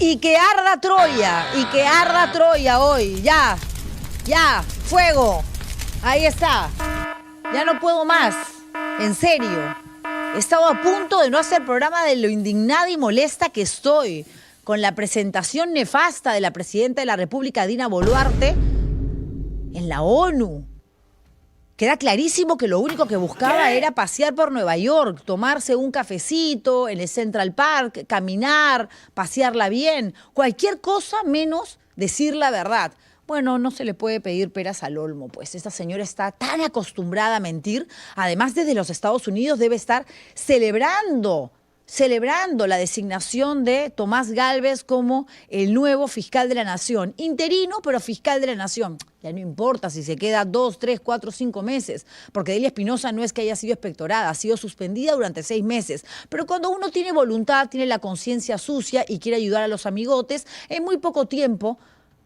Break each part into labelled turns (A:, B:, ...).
A: Y que arda Troya hoy, ya, fuego, ahí está, ya no puedo más, en serio, he estado a punto de no hacer programa de lo indignada y molesta que estoy con la presentación nefasta de la presidenta de la República, Dina Boluarte, en la ONU. Queda clarísimo que lo único que buscaba era pasear por Nueva York, tomarse un cafecito en el Central Park, caminar, pasearla bien, cualquier cosa menos decir la verdad. Bueno, no se le puede pedir peras al olmo, pues esta señora está tan acostumbrada a mentir. Además, desde los Estados Unidos debe estar celebrando la designación de Tomás Gálvez como el nuevo fiscal de la Nación. Interino, pero fiscal de la Nación. Ya no importa si se queda 2, 3, 4, 5 meses, porque Delia Espinosa no es que haya sido expectorada, ha sido suspendida durante 6 meses. Pero cuando uno tiene voluntad, tiene la conciencia sucia y quiere ayudar a los amigotes, en muy poco tiempo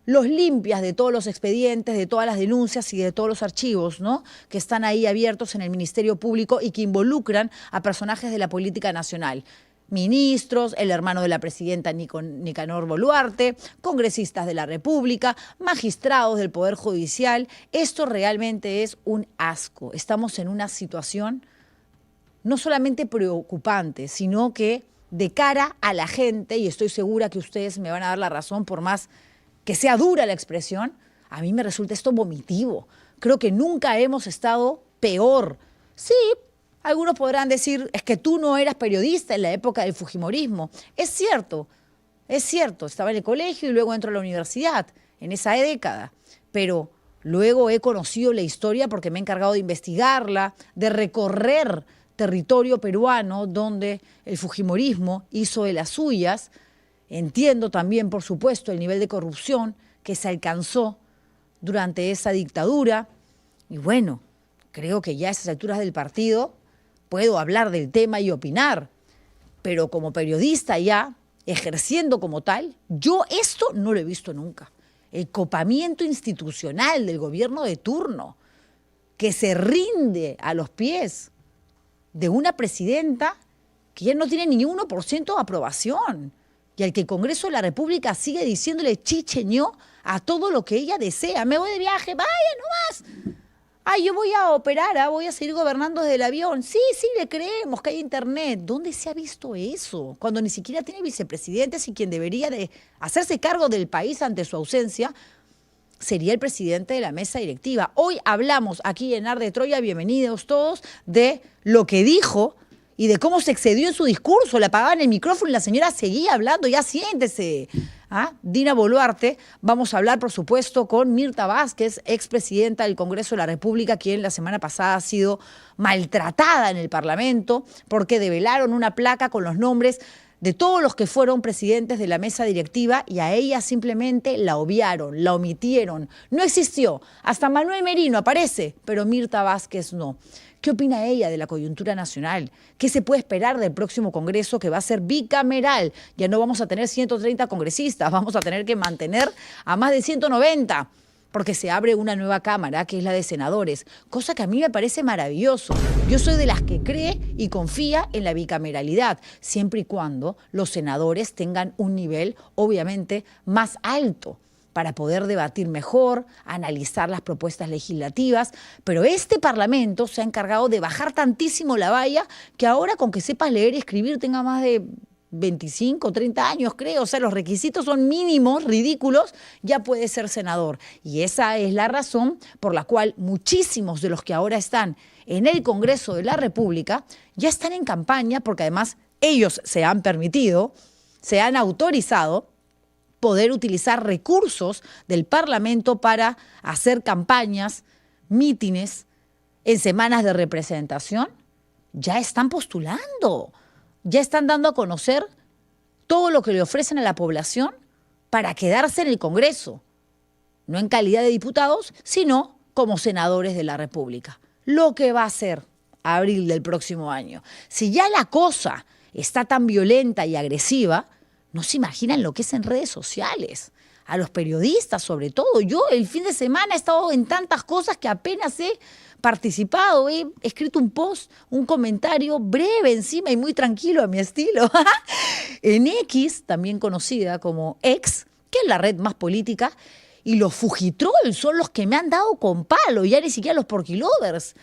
A: los limpias de todos los expedientes, de todas las denuncias y de todos los archivos, ¿no?, que están ahí abiertos en el Ministerio Público y que involucran a personajes de la política nacional. Ministros, el hermano de la presidenta Nicanor Boluarte, congresistas de la República, magistrados del Poder Judicial. Esto realmente es un asco. Estamos en una situación no solamente preocupante, sino que de cara a la gente, y estoy segura que ustedes me van a dar la razón por más que sea dura la expresión, a mí me resulta esto vomitivo. Creo que nunca hemos estado peor. Sí, algunos podrán decir, es que tú no eras periodista en la época del fujimorismo. Es cierto, estaba en el colegio y luego entro a la universidad, en esa década. Pero luego he conocido la historia porque me he encargado de investigarla, de recorrer territorio peruano donde el fujimorismo hizo de las suyas. Entiendo también, por supuesto, el nivel de corrupción que se alcanzó durante esa dictadura. Y bueno, creo que ya a esas alturas del partido puedo hablar del tema y opinar. Pero como periodista ya, ejerciendo como tal, yo esto no lo he visto nunca. El copamiento institucional del gobierno de turno, que se rinde a los pies de una presidenta que ya no tiene ni 1% de aprobación. Y al que el Congreso de la República sigue diciéndole chicheñó a todo lo que ella desea. Me voy de viaje, vaya nomás. Ay, yo voy a operar, voy a seguir gobernando desde el avión. Sí, le creemos que hay internet. ¿Dónde se ha visto eso? Cuando ni siquiera tiene vicepresidentes y quien debería de hacerse cargo del país ante su ausencia sería el presidente de la mesa directiva. Hoy hablamos aquí en Arde Troya, bienvenidos todos, de lo que dijo y de cómo se excedió en su discurso. Le apagaban el micrófono y la señora seguía hablando. Ya siéntese. Dina Boluarte. Vamos a hablar, por supuesto, con Mirta Vázquez, expresidenta del Congreso de la República, quien la semana pasada ha sido maltratada en el Parlamento porque develaron una placa con los nombres de todos los que fueron presidentes de la mesa directiva y a ella simplemente la obviaron, la omitieron. No existió. Hasta Manuel Merino aparece, pero Mirta Vázquez no. ¿Qué opina ella de la coyuntura nacional? ¿Qué se puede esperar del próximo Congreso que va a ser bicameral? Ya no vamos a tener 130 congresistas, vamos a tener que mantener a más de 190, porque se abre una nueva Cámara, que es la de senadores, cosa que a mí me parece maravilloso. Yo soy de las que cree y confía en la bicameralidad, siempre y cuando los senadores tengan un nivel, obviamente, más alto, para poder debatir mejor, analizar las propuestas legislativas. Pero este Parlamento se ha encargado de bajar tantísimo la valla que ahora, con que sepas leer y escribir, tenga más de 25, 30 años, creo. O sea, los requisitos son mínimos, ridículos, ya puede ser senador. Y esa es la razón por la cual muchísimos de los que ahora están en el Congreso de la República ya están en campaña, porque además ellos se han permitido, se han autorizado poder utilizar recursos del Parlamento para hacer campañas, mítines en semanas de representación. Ya están postulando, ya están dando a conocer todo lo que le ofrecen a la población para quedarse en el Congreso, no en calidad de diputados, sino como senadores de la República. Lo que va a ser abril del próximo año. Si ya la cosa está tan violenta y agresiva, no se imaginan lo que es en redes sociales. A los periodistas, sobre todo. Yo el fin de semana he estado en tantas cosas que apenas he participado, he escrito un post, un comentario breve encima y muy tranquilo a mi estilo, en X, también conocida como X, que es la red más política, y los Fujitrolls son los que me han dado con palo, ya ni siquiera los Porky Lovers.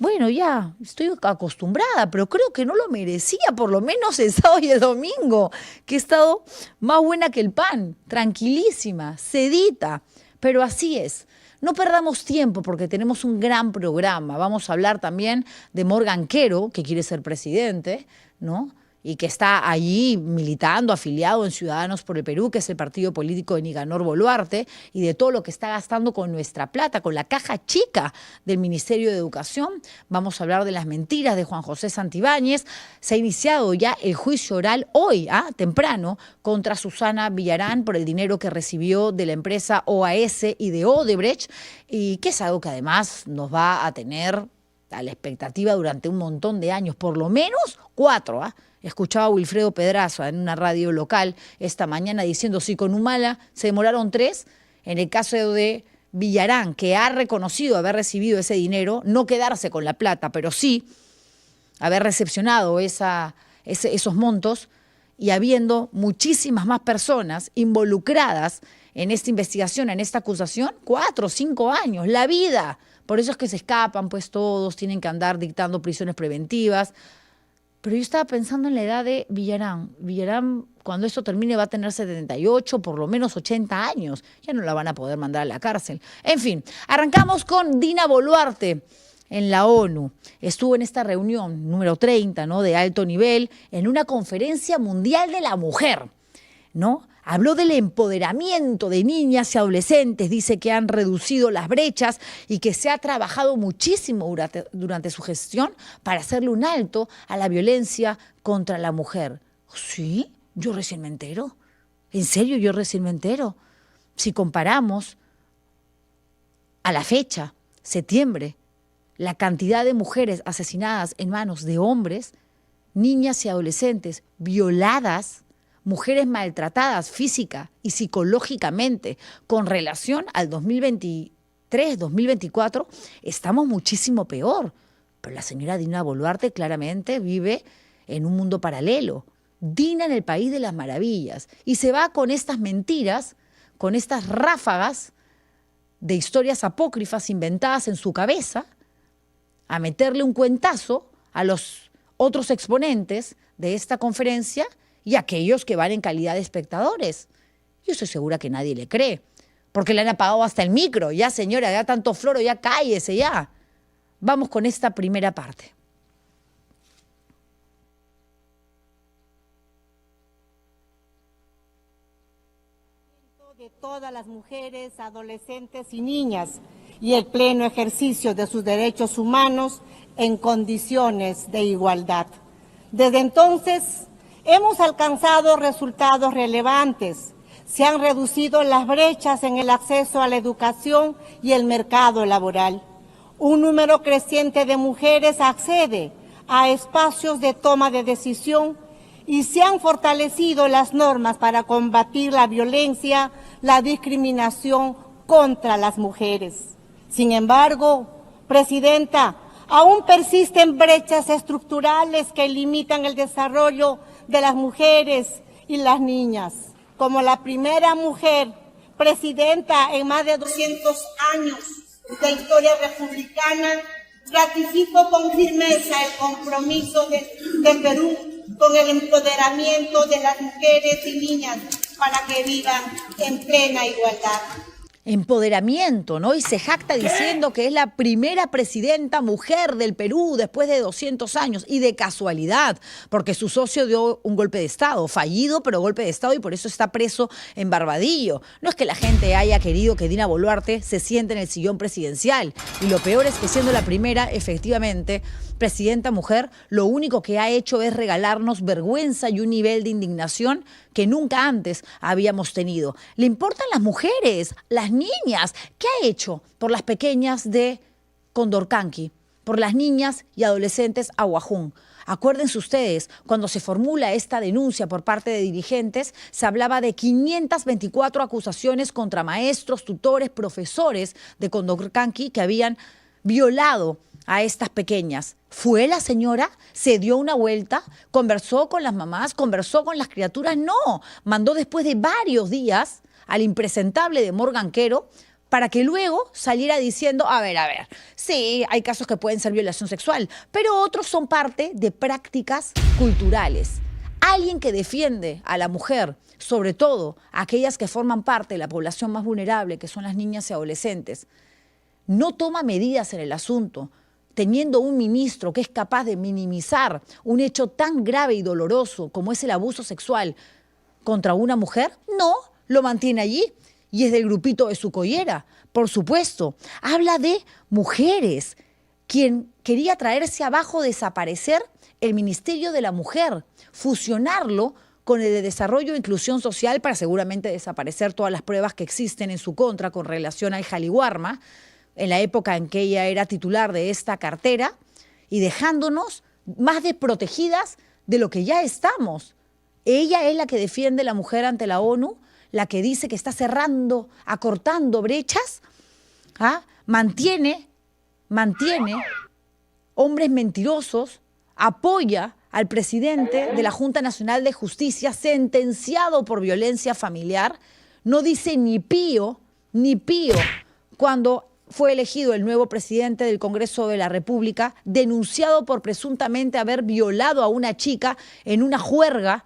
A: Bueno, ya estoy acostumbrada, pero creo que no lo merecía, por lo menos el sábado y el domingo, que he estado más buena que el pan, tranquilísima, sedita, pero así es. No perdamos tiempo porque tenemos un gran programa. Vamos a hablar también de Morgan Quero, que quiere ser presidente, ¿no? Y que está allí militando, afiliado en Ciudadanos por el Perú, que es el partido político de Nicanor Boluarte, y de todo lo que está gastando con nuestra plata, con la caja chica del Ministerio de Educación. Vamos a hablar de las mentiras de Juan José Santibáñez. Se ha iniciado ya el juicio oral hoy, temprano, contra Susana Villarán por el dinero que recibió de la empresa OAS y de Odebrecht, y que es algo que además nos va a tener a la expectativa durante un montón de años, por lo menos 4, Escuchaba a Wilfredo Pedraza en una radio local esta mañana diciendo si con Humala se demoraron 3, en el caso de Villarán, que ha reconocido haber recibido ese dinero, no quedarse con la plata, pero sí haber recepcionado esos montos y habiendo muchísimas más personas involucradas en esta investigación, en esta acusación, 4 o 5 años, la vida. Por eso es que se escapan, pues todos tienen que andar dictando prisiones preventivas. Pero yo estaba pensando en la edad de Villarán. Villarán, cuando esto termine, va a tener 78, por lo menos 80 años. Ya no la van a poder mandar a la cárcel. En fin, arrancamos con Dina Boluarte en la ONU. Estuvo en esta reunión número 30, ¿no?, de alto nivel, en una conferencia mundial de la mujer, ¿no? Habló del empoderamiento de niñas y adolescentes, dice que han reducido las brechas y que se ha trabajado muchísimo durante su gestión para hacerle un alto a la violencia contra la mujer. ¿Sí? Yo recién me entero. ¿En serio yo recién me entero? Si comparamos a la fecha, septiembre, la cantidad de mujeres asesinadas en manos de hombres, niñas y adolescentes violadas, mujeres maltratadas física y psicológicamente con relación al 2023, 2024, estamos muchísimo peor. Pero la señora Dina Boluarte claramente vive en un mundo paralelo. Dina en el país de las maravillas. Y se va con estas mentiras, con estas ráfagas de historias apócrifas inventadas en su cabeza, a meterle un cuentazo a los otros exponentes de esta conferencia y aquellos que van en calidad de espectadores. Yo estoy segura que nadie le cree, porque le han apagado hasta el micro. Ya, señora, ya tanto floro, ya cállese, ya. Vamos con esta primera parte.
B: De todas las mujeres, adolescentes y niñas y el pleno ejercicio de sus derechos humanos en condiciones de igualdad. Desde entonces, hemos alcanzado resultados relevantes. Se han reducido las brechas en el acceso a la educación y el mercado laboral. Un número creciente de mujeres accede a espacios de toma de decisión y se han fortalecido las normas para combatir la violencia, la discriminación contra las mujeres. Sin embargo, Presidenta, aún persisten brechas estructurales que limitan el desarrollo de las mujeres y las niñas. Como la primera mujer presidenta en más de 200 años de historia republicana, ratifico con firmeza el compromiso de Perú con el empoderamiento de las mujeres y niñas para que vivan en plena igualdad.
A: Empoderamiento, ¿no? Y se jacta diciendo que es la primera presidenta mujer del Perú después de 200 años. Y de casualidad, porque su socio dio un golpe de Estado, fallido, pero golpe de Estado, y por eso está preso en Barbadillo. No es que la gente haya querido que Dina Boluarte se siente en el sillón presidencial. Y lo peor es que siendo la primera, efectivamente, presidenta mujer, lo único que ha hecho es regalarnos vergüenza y un nivel de indignación que nunca antes habíamos tenido. Le importan las mujeres, las niñas. ¿Qué ha hecho por las pequeñas de Condorcanqui, por las niñas y adolescentes Aguajún? Acuérdense ustedes, cuando se formula esta denuncia por parte de dirigentes, se hablaba de 524 acusaciones contra maestros, tutores, profesores de Condorcanqui que habían violado a estas pequeñas? ¿Fue la señora? ¿Se dio una vuelta? ¿Conversó con las mamás? ¿Conversó con las criaturas? No, mandó después de varios días al impresentable de Morgan Quero para que luego saliera diciendo, a ver, sí, hay casos que pueden ser violación sexual, pero otros son parte de prácticas culturales. Alguien que defiende a la mujer, sobre todo aquellas que forman parte de la población más vulnerable, que son las niñas y adolescentes, no toma medidas en el asunto, teniendo un ministro que es capaz de minimizar un hecho tan grave y doloroso como es el abuso sexual contra una mujer, no, lo mantiene allí. Y es del grupito de su collera, por supuesto. Habla de mujeres, quien quería traerse abajo, desaparecer el Ministerio de la Mujer, fusionarlo con el de Desarrollo e Inclusión Social para seguramente desaparecer todas las pruebas que existen en su contra con relación al Jaliwarma, en la época en que ella era titular de esta cartera, y dejándonos más desprotegidas de lo que ya estamos. Ella es la que defiende a la mujer ante la ONU, la que dice que está cerrando, acortando brechas, mantiene hombres mentirosos, apoya al presidente de la Junta Nacional de Justicia sentenciado por violencia familiar, no dice ni pío cuando fue elegido el nuevo presidente del Congreso de la República, denunciado por presuntamente haber violado a una chica en una juerga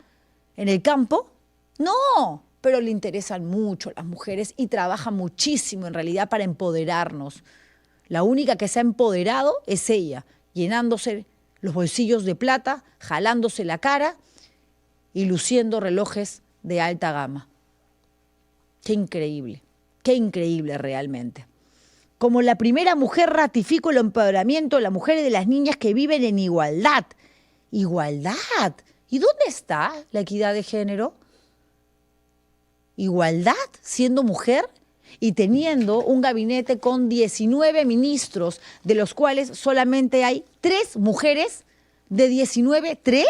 A: en el campo. No, pero le interesan mucho las mujeres y trabaja muchísimo en realidad para empoderarnos. La única que se ha empoderado es ella, llenándose los bolsillos de plata, jalándose la cara y luciendo relojes de alta gama. Qué increíble realmente. Como la primera mujer ratifico el empoderamiento de las mujeres y de las niñas que viven en igualdad. ¿Igualdad? ¿Y dónde está la equidad de género? ¿Igualdad siendo mujer y teniendo un gabinete con 19 ministros, de los cuales solamente hay 3 mujeres? ¿De 19, 3?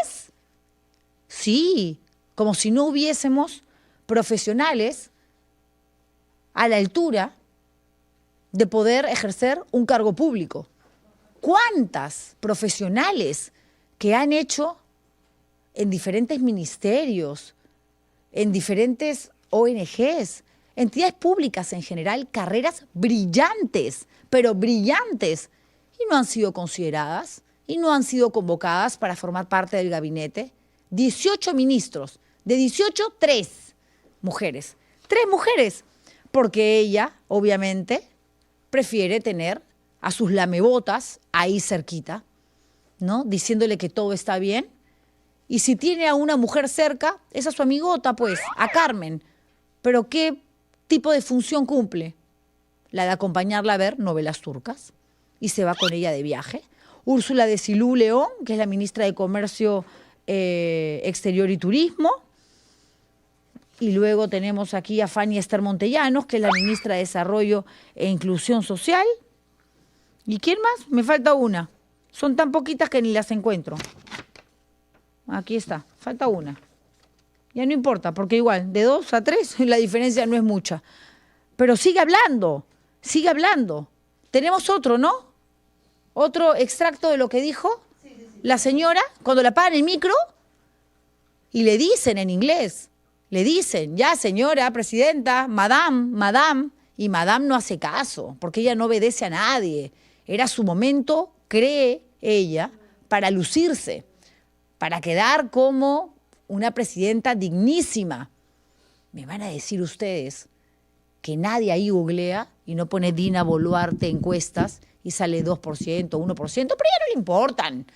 A: Sí, como si no hubiésemos profesionales a la altura de poder ejercer un cargo público. ¿Cuántas profesionales que han hecho en diferentes ministerios, en diferentes ONGs, entidades públicas en general, carreras brillantes, pero brillantes, y no han sido consideradas y no han sido convocadas para formar parte del gabinete? 18 ministros, de 18, 3 mujeres. 3 mujeres, porque ella, obviamente, prefiere tener a sus lamebotas ahí cerquita, ¿no? Diciéndole que todo está bien. Y si tiene a una mujer cerca, es a su amigota, pues, a Carmen. Pero ¿qué tipo de función cumple? La de acompañarla a ver novelas turcas. Y se va con ella de viaje. Úrsula de Silú León, que es la ministra de Comercio Exterior y Turismo. Y luego tenemos aquí a Fanny Esther Montellanos, que es la ministra de Desarrollo e Inclusión Social. ¿Y quién más? Me falta una. Son tan poquitas que ni las encuentro. Aquí está, falta una. Ya no importa, porque igual, de 2 a 3 la diferencia no es mucha. Pero sigue hablando. Tenemos otro, ¿no? Otro extracto de lo que dijo la señora cuando la pagan el micro y le dicen en inglés. Le dicen, ya señora presidenta, madame, y madame no hace caso, porque ella no obedece a nadie. Era su momento, cree ella, para lucirse, para quedar como una presidenta dignísima. Me van a decir ustedes que nadie ahí googlea y no pone Dina Boluarte encuestas y sale 2%, 1%, pero ya no le importan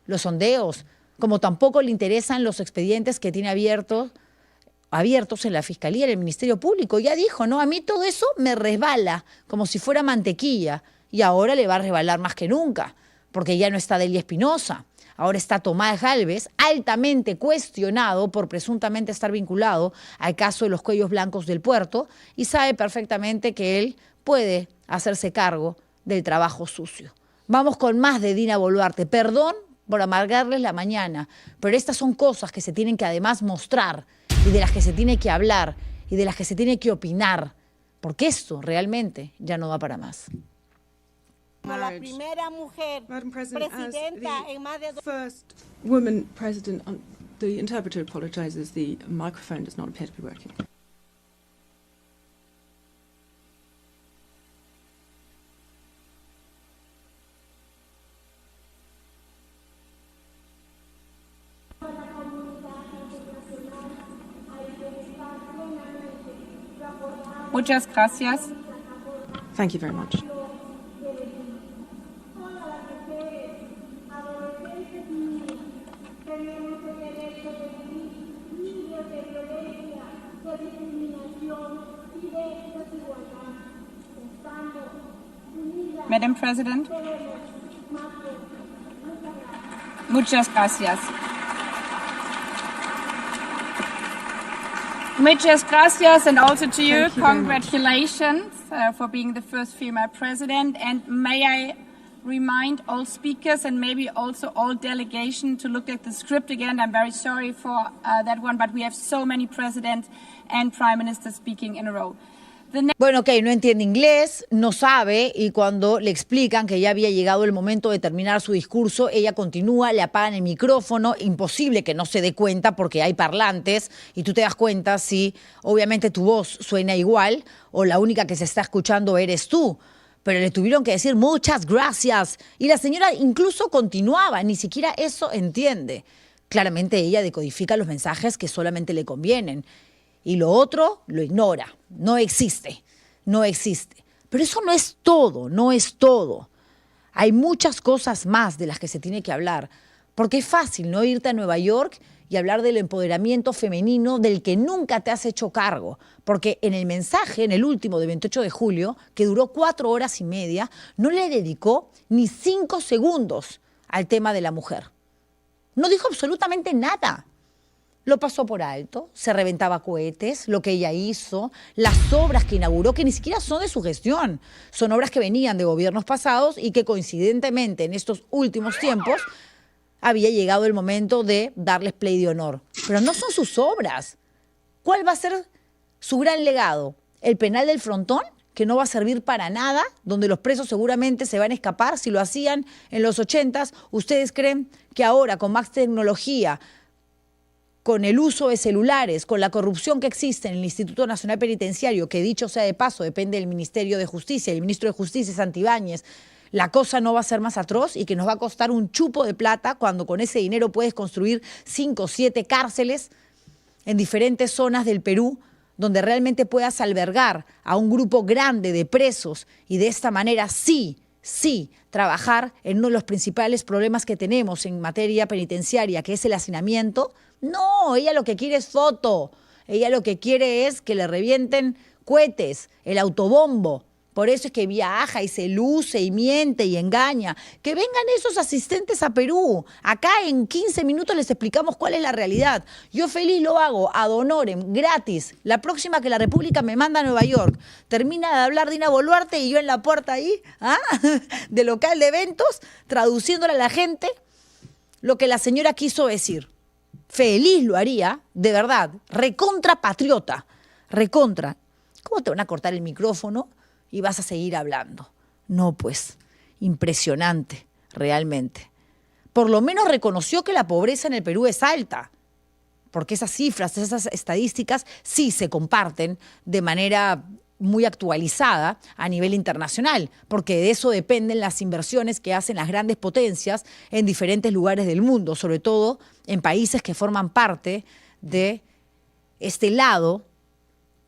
A: los sondeos, como tampoco le interesan los expedientes que tiene abiertos en la Fiscalía, en el Ministerio Público. Ya dijo, ¿no? A mí todo eso me resbala como si fuera mantequilla, y ahora le va a resbalar más que nunca, porque ya no está Delia Espinosa. Ahora está Tomás Gálvez, altamente cuestionado por presuntamente estar vinculado al caso de los cuellos blancos del puerto, y sabe perfectamente que él puede hacerse cargo del trabajo sucio. Vamos con más de Dina Boluarte. Perdón por amargarles la mañana, pero estas son cosas que se tienen que además mostrar, y de las que se tiene que hablar, y de las que se tiene que opinar, porque esto realmente ya no va para más.
B: Como la primera mujer
C: Madam President,
B: presidenta
C: as
B: en más de
C: the first woman president, the interpreter apologizes. The microphone does not appear to be working.
D: Muchas gracias.
C: Thank you very much.
D: Madam President. Muchas gracias. Muchas gracias, and also to you,
C: Thank you very much.
D: congratulations for being the first female president. And may I remind all speakers and maybe also all delegation to look at the script again. I'm very sorry for that one, but we have so many presidents and prime ministers speaking in a row.
A: Bueno, ok, no entiende inglés, no sabe, y cuando le explican que ya había llegado el momento de terminar su discurso, ella continúa, le apagan el micrófono, imposible que no se dé cuenta porque hay parlantes, y tú te das cuenta si obviamente tu voz suena igual o la única que se está escuchando eres tú. Pero le tuvieron que decir muchas gracias, y la señora incluso continuaba, ni siquiera eso entiende. Claramente ella decodifica los mensajes que solamente le convienen. Y lo otro lo ignora, no existe, no existe. Pero eso no es todo, no es todo. Hay muchas cosas más de las que se tiene que hablar, porque es fácil no irte a Nueva York y hablar del empoderamiento femenino del que nunca te has hecho cargo, porque en el mensaje, en el último de 28 de julio, que duró 4 horas y media, no le dedicó ni 5 segundos al tema de la mujer. No dijo absolutamente nada. Lo pasó por alto, se reventaba cohetes, lo que ella hizo, las obras que inauguró, que ni siquiera son de su gestión, son obras que venían de gobiernos pasados y que coincidentemente en estos últimos tiempos había llegado el momento de darles play de honor. Pero no son sus obras. ¿Cuál va a ser su gran legado? ¿El penal del Frontón, que no va a servir para nada, donde los presos seguramente se van a escapar si lo hacían en los 80s? ¿Ustedes creen que ahora, con más tecnología, con el uso de celulares, con la corrupción que existe en el Instituto Nacional Penitenciario, que dicho sea de paso, depende del Ministerio de Justicia, el ministro de Justicia es Santibáñez, la cosa no va a ser más atroz y que nos va a costar un chupo de plata cuando con ese dinero puedes construir 5 o 7 cárceles en diferentes zonas del Perú, donde realmente puedas albergar a un grupo grande de presos y de esta manera sí, trabajar en uno de los principales problemas que tenemos en materia penitenciaria, que es el hacinamiento? No, ella lo que quiere es foto. Ella lo que quiere es que le revienten cohetes, el autobombo. Por eso es que viaja y se luce y miente y engaña. Que vengan esos asistentes a Perú. Acá en 15 minutos les explicamos cuál es la realidad. Yo feliz lo hago, ad honorem, gratis. La próxima que la República me manda a Nueva York. Termina de hablar Dina Boluarte y yo en la puerta ahí, de local de eventos, traduciéndole a la gente lo que la señora quiso decir. Feliz lo haría, de verdad, recontra patriota, recontra. ¿Cómo te van a cortar el micrófono y vas a seguir hablando? No, pues, impresionante, realmente. Por lo menos reconoció que la pobreza en el Perú es alta, porque esas cifras, esas estadísticas sí se comparten de manera muy actualizada a nivel internacional, porque de eso dependen las inversiones que hacen las grandes potencias en diferentes lugares del mundo, sobre todo en países que forman parte de este lado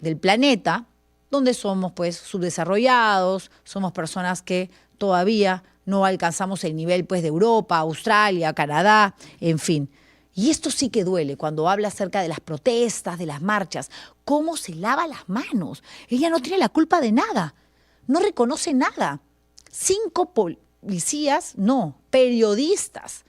A: del planeta, donde somos pues subdesarrollados, somos personas que todavía no alcanzamos el nivel pues de Europa, Australia, Canadá, en fin. Y esto sí que duele cuando habla acerca de las protestas, de las marchas. ¿Cómo se lava las manos? Ella no tiene la culpa de nada, no reconoce nada. 5 policías, no, periodistas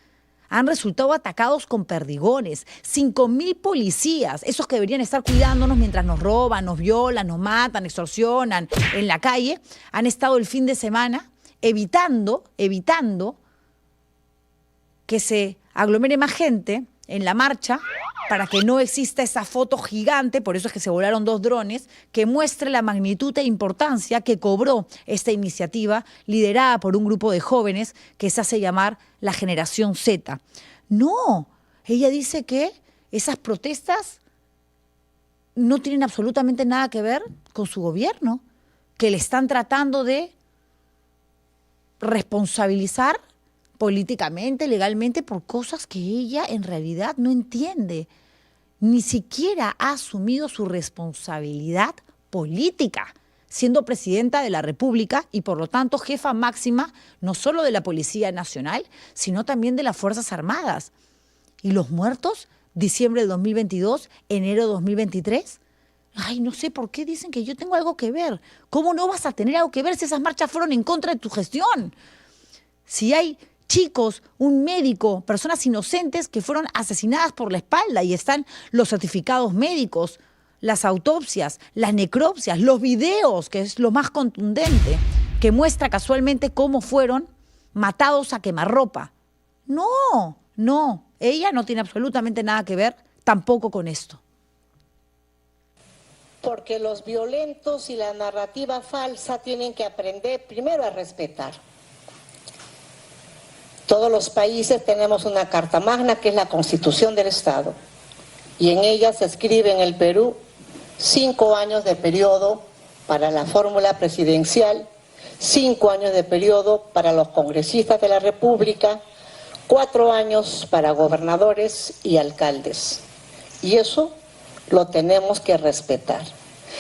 A: han resultado atacados con perdigones. 5.000 policías, esos que deberían estar cuidándonos mientras nos roban, nos violan, nos matan, extorsionan en la calle, han estado el fin de semana evitando que se aglomere más gente en la marcha para que no exista esa foto gigante, por eso es que se volaron 2 drones, que muestre la magnitud e importancia que cobró esta iniciativa liderada por un grupo de jóvenes que se hace llamar la Generación Z. No, ella dice que esas protestas no tienen absolutamente nada que ver con su gobierno, que le están tratando de responsabilizar políticamente, legalmente, por cosas que ella en realidad no entiende. Ni siquiera ha asumido su responsabilidad política, siendo presidenta de la República y por lo tanto jefa máxima no solo de la Policía Nacional, sino también de las Fuerzas Armadas. ¿Y los muertos? Diciembre de 2022, enero de 2023. Ay, no sé por qué dicen que yo tengo algo que ver. ¿Cómo no vas a tener algo que ver si esas marchas fueron en contra de tu gestión? Si hay chicos, un médico, personas inocentes que fueron asesinadas por la espalda y están los certificados médicos, las autopsias, las necropsias, los videos, que es lo más contundente, que muestra casualmente cómo fueron matados a quemarropa. No, no, ella no tiene absolutamente nada que ver tampoco con esto.
B: Porque los violentos y la narrativa falsa tienen que aprender primero a respetar. Todos los países tenemos una Carta Magna que es la Constitución del Estado y en ella se escribe en el Perú 5 años de periodo para la fórmula presidencial, 5 años de periodo para los congresistas de la República, 4 años para gobernadores y alcaldes. Y eso lo tenemos que respetar.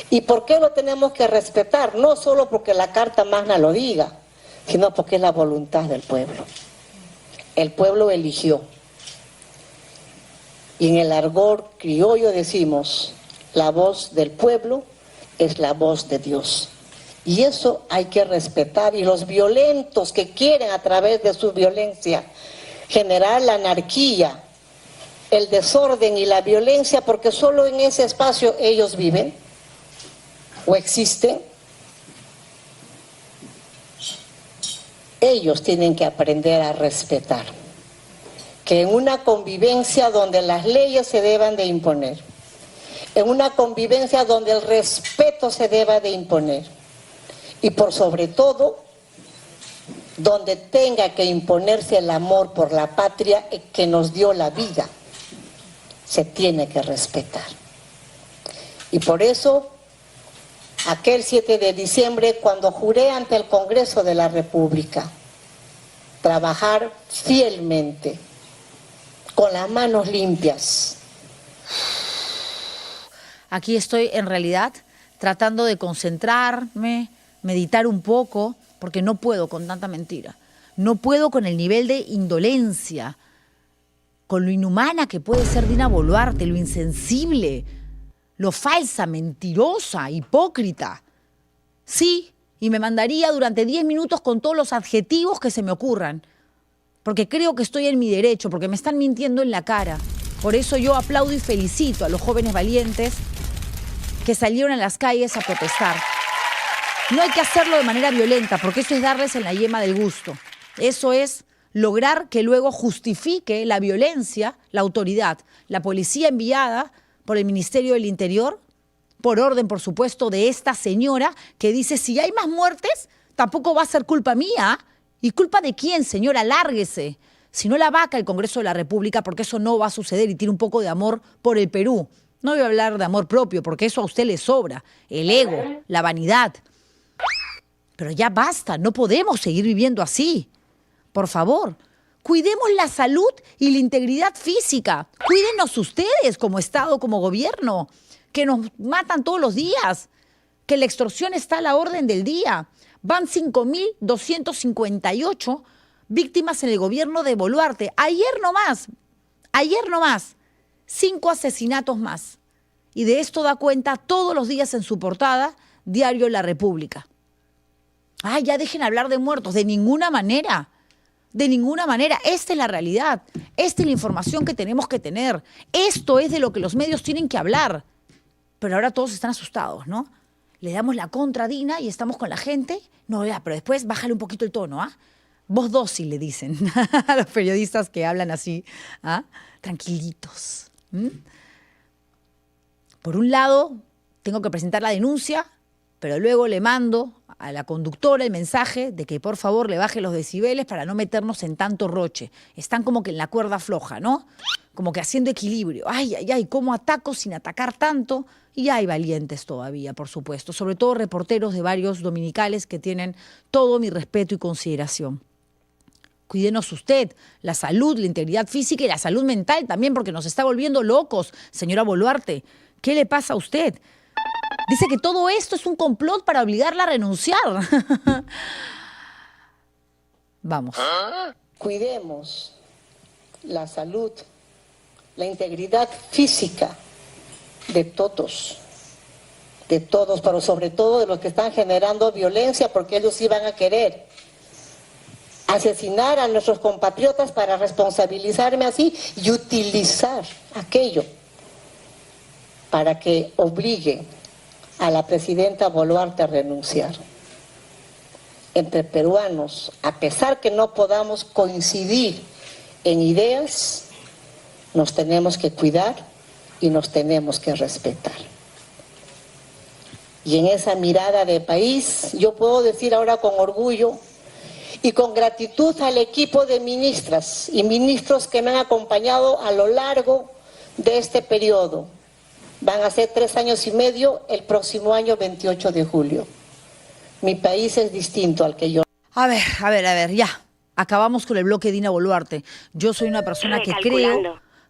B: ¿Y por qué lo tenemos que respetar? No solo porque la Carta Magna lo diga, sino porque es la voluntad del pueblo. El pueblo eligió. Y en el argot criollo decimos, la voz del pueblo es la voz de Dios. Y eso hay que respetar. Y los violentos que quieren a través de su violencia generar la anarquía, el desorden y la violencia, porque solo en ese espacio ellos viven o existen, ellos tienen que aprender a respetar. Que en una convivencia donde las leyes se deban de imponer, en una convivencia donde el respeto se deba de imponer, y por sobre todo, donde tenga que imponerse el amor por la patria que nos dio la vida, se tiene que respetar. Y por eso, aquel 7 de diciembre, cuando juré ante el Congreso de la República, trabajar fielmente, con las manos limpias.
A: Aquí estoy en realidad tratando de concentrarme, meditar un poco, porque no puedo con tanta mentira. No puedo con el nivel de indolencia, con lo inhumana que puede ser Dina Boluarte, lo insensible, lo falsa, mentirosa, hipócrita. Sí, y me mandaría durante 10 minutos con todos los adjetivos que se me ocurran, porque creo que estoy en mi derecho, porque me están mintiendo en la cara. Por eso yo aplaudo y felicito a los jóvenes valientes que salieron a las calles a protestar. No hay que hacerlo de manera violenta, porque eso es darles en la yema del gusto. Eso es lograr que luego justifique la violencia la autoridad, la policía enviada por el Ministerio del Interior, por orden, por supuesto, de esta señora que dice, si hay más muertes, tampoco va a ser culpa mía. ¿Y culpa de quién, señora? Lárguese. Si no la vaca el Congreso de la República, porque eso no va a suceder y tiene un poco de amor por el Perú. No voy a hablar de amor propio, porque eso a usted le sobra. El ego, la vanidad. Pero ya basta, no podemos seguir viviendo así. Por favor, cuidemos la salud y la integridad física. Cuídenos ustedes como Estado, como gobierno, que nos matan todos los días, que la extorsión está a la orden del día. Van 5.258 víctimas en el gobierno de Boluarte. Ayer nomás, 5 asesinatos más. Y de esto da cuenta todos los días en su portada, Diario La República. Ay, ya dejen hablar de muertos, de ninguna manera. De ninguna manera. Esta es la realidad. Esta es la información que tenemos que tener. Esto es de lo que los medios tienen que hablar. Pero ahora todos están asustados, ¿no? Le damos la contra a Dina y estamos con la gente. No, ya, pero después bájale un poquito el tono, ¿ah? Voz dócil, le dicen a los periodistas que hablan así, ¿ah? Tranquilitos. Por un lado, tengo que presentar la denuncia, pero luego le mando a la conductora el mensaje de que por favor le baje los decibeles para no meternos en tanto roche. Están como que en la cuerda floja, ¿no? Como que haciendo equilibrio. Ay, ay, ay, ¿cómo ataco sin atacar tanto? Y hay valientes todavía, por supuesto, sobre todo reporteros de varios dominicales que tienen todo mi respeto y consideración. Cuídenos usted, la salud, la integridad física y la salud mental también, porque nos está volviendo locos, señora Boluarte. ¿Qué le pasa a usted? Dice que todo esto es un complot para obligarla a renunciar. Vamos.
B: Cuidemos la salud, la integridad física de todos, pero sobre todo de los que están generando violencia, porque ellos iban a querer asesinar a nuestros compatriotas para responsabilizarme así y utilizar aquello para que obligue a la presidenta Boluarte a renunciar. Entre peruanos, a pesar que no podamos coincidir en ideas, nos tenemos que cuidar y nos tenemos que respetar. Y en esa mirada de país, yo puedo decir ahora con orgullo y con gratitud al equipo de ministras y ministros que me han acompañado a lo largo de este periodo. Van a ser 3 años y medio el próximo año 28 de julio. Mi país es distinto al que yo...
A: A ver, ya. Acabamos con el bloque de Dina Boluarte. Yo soy una persona que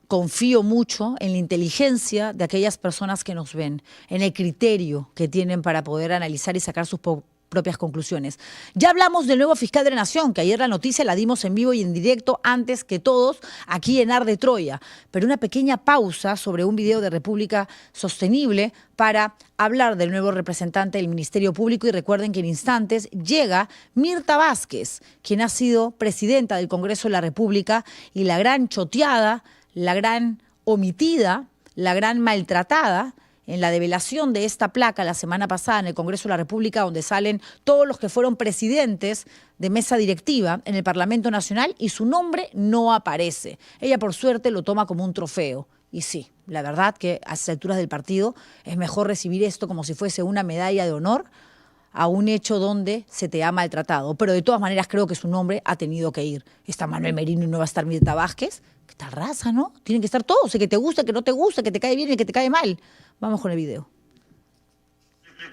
A: confío mucho en la inteligencia de aquellas personas que nos ven, en el criterio que tienen para poder analizar y sacar sus propias conclusiones. Ya hablamos del nuevo fiscal de la Nación, que ayer la noticia la dimos en vivo y en directo antes que todos aquí en Arde Troya. Pero una pequeña pausa sobre un video de República Sostenible para hablar del nuevo representante del Ministerio Público. Y recuerden que en instantes llega Mirta Vázquez, quien ha sido presidenta del Congreso de la República, y la gran choteada, la gran omitida, la gran maltratada en la develación de esta placa la semana pasada en el Congreso de la República, donde salen todos los que fueron presidentes de mesa directiva en el Parlamento Nacional y su nombre no aparece. Ella, por suerte, lo toma como un trofeo. Y sí, la verdad que a estas alturas del partido es mejor recibir esto como si fuese una medalla de honor a un hecho donde se te ha maltratado. Pero de todas maneras creo que su nombre ha tenido que ir. Está Manuel Merino y no va a estar Mirta Vázquez. ¿Qué tal raza, no? Tienen que estar todos, el que te gusta, el que no te gusta, el que te cae bien y el que te cae mal. Vamos con el video.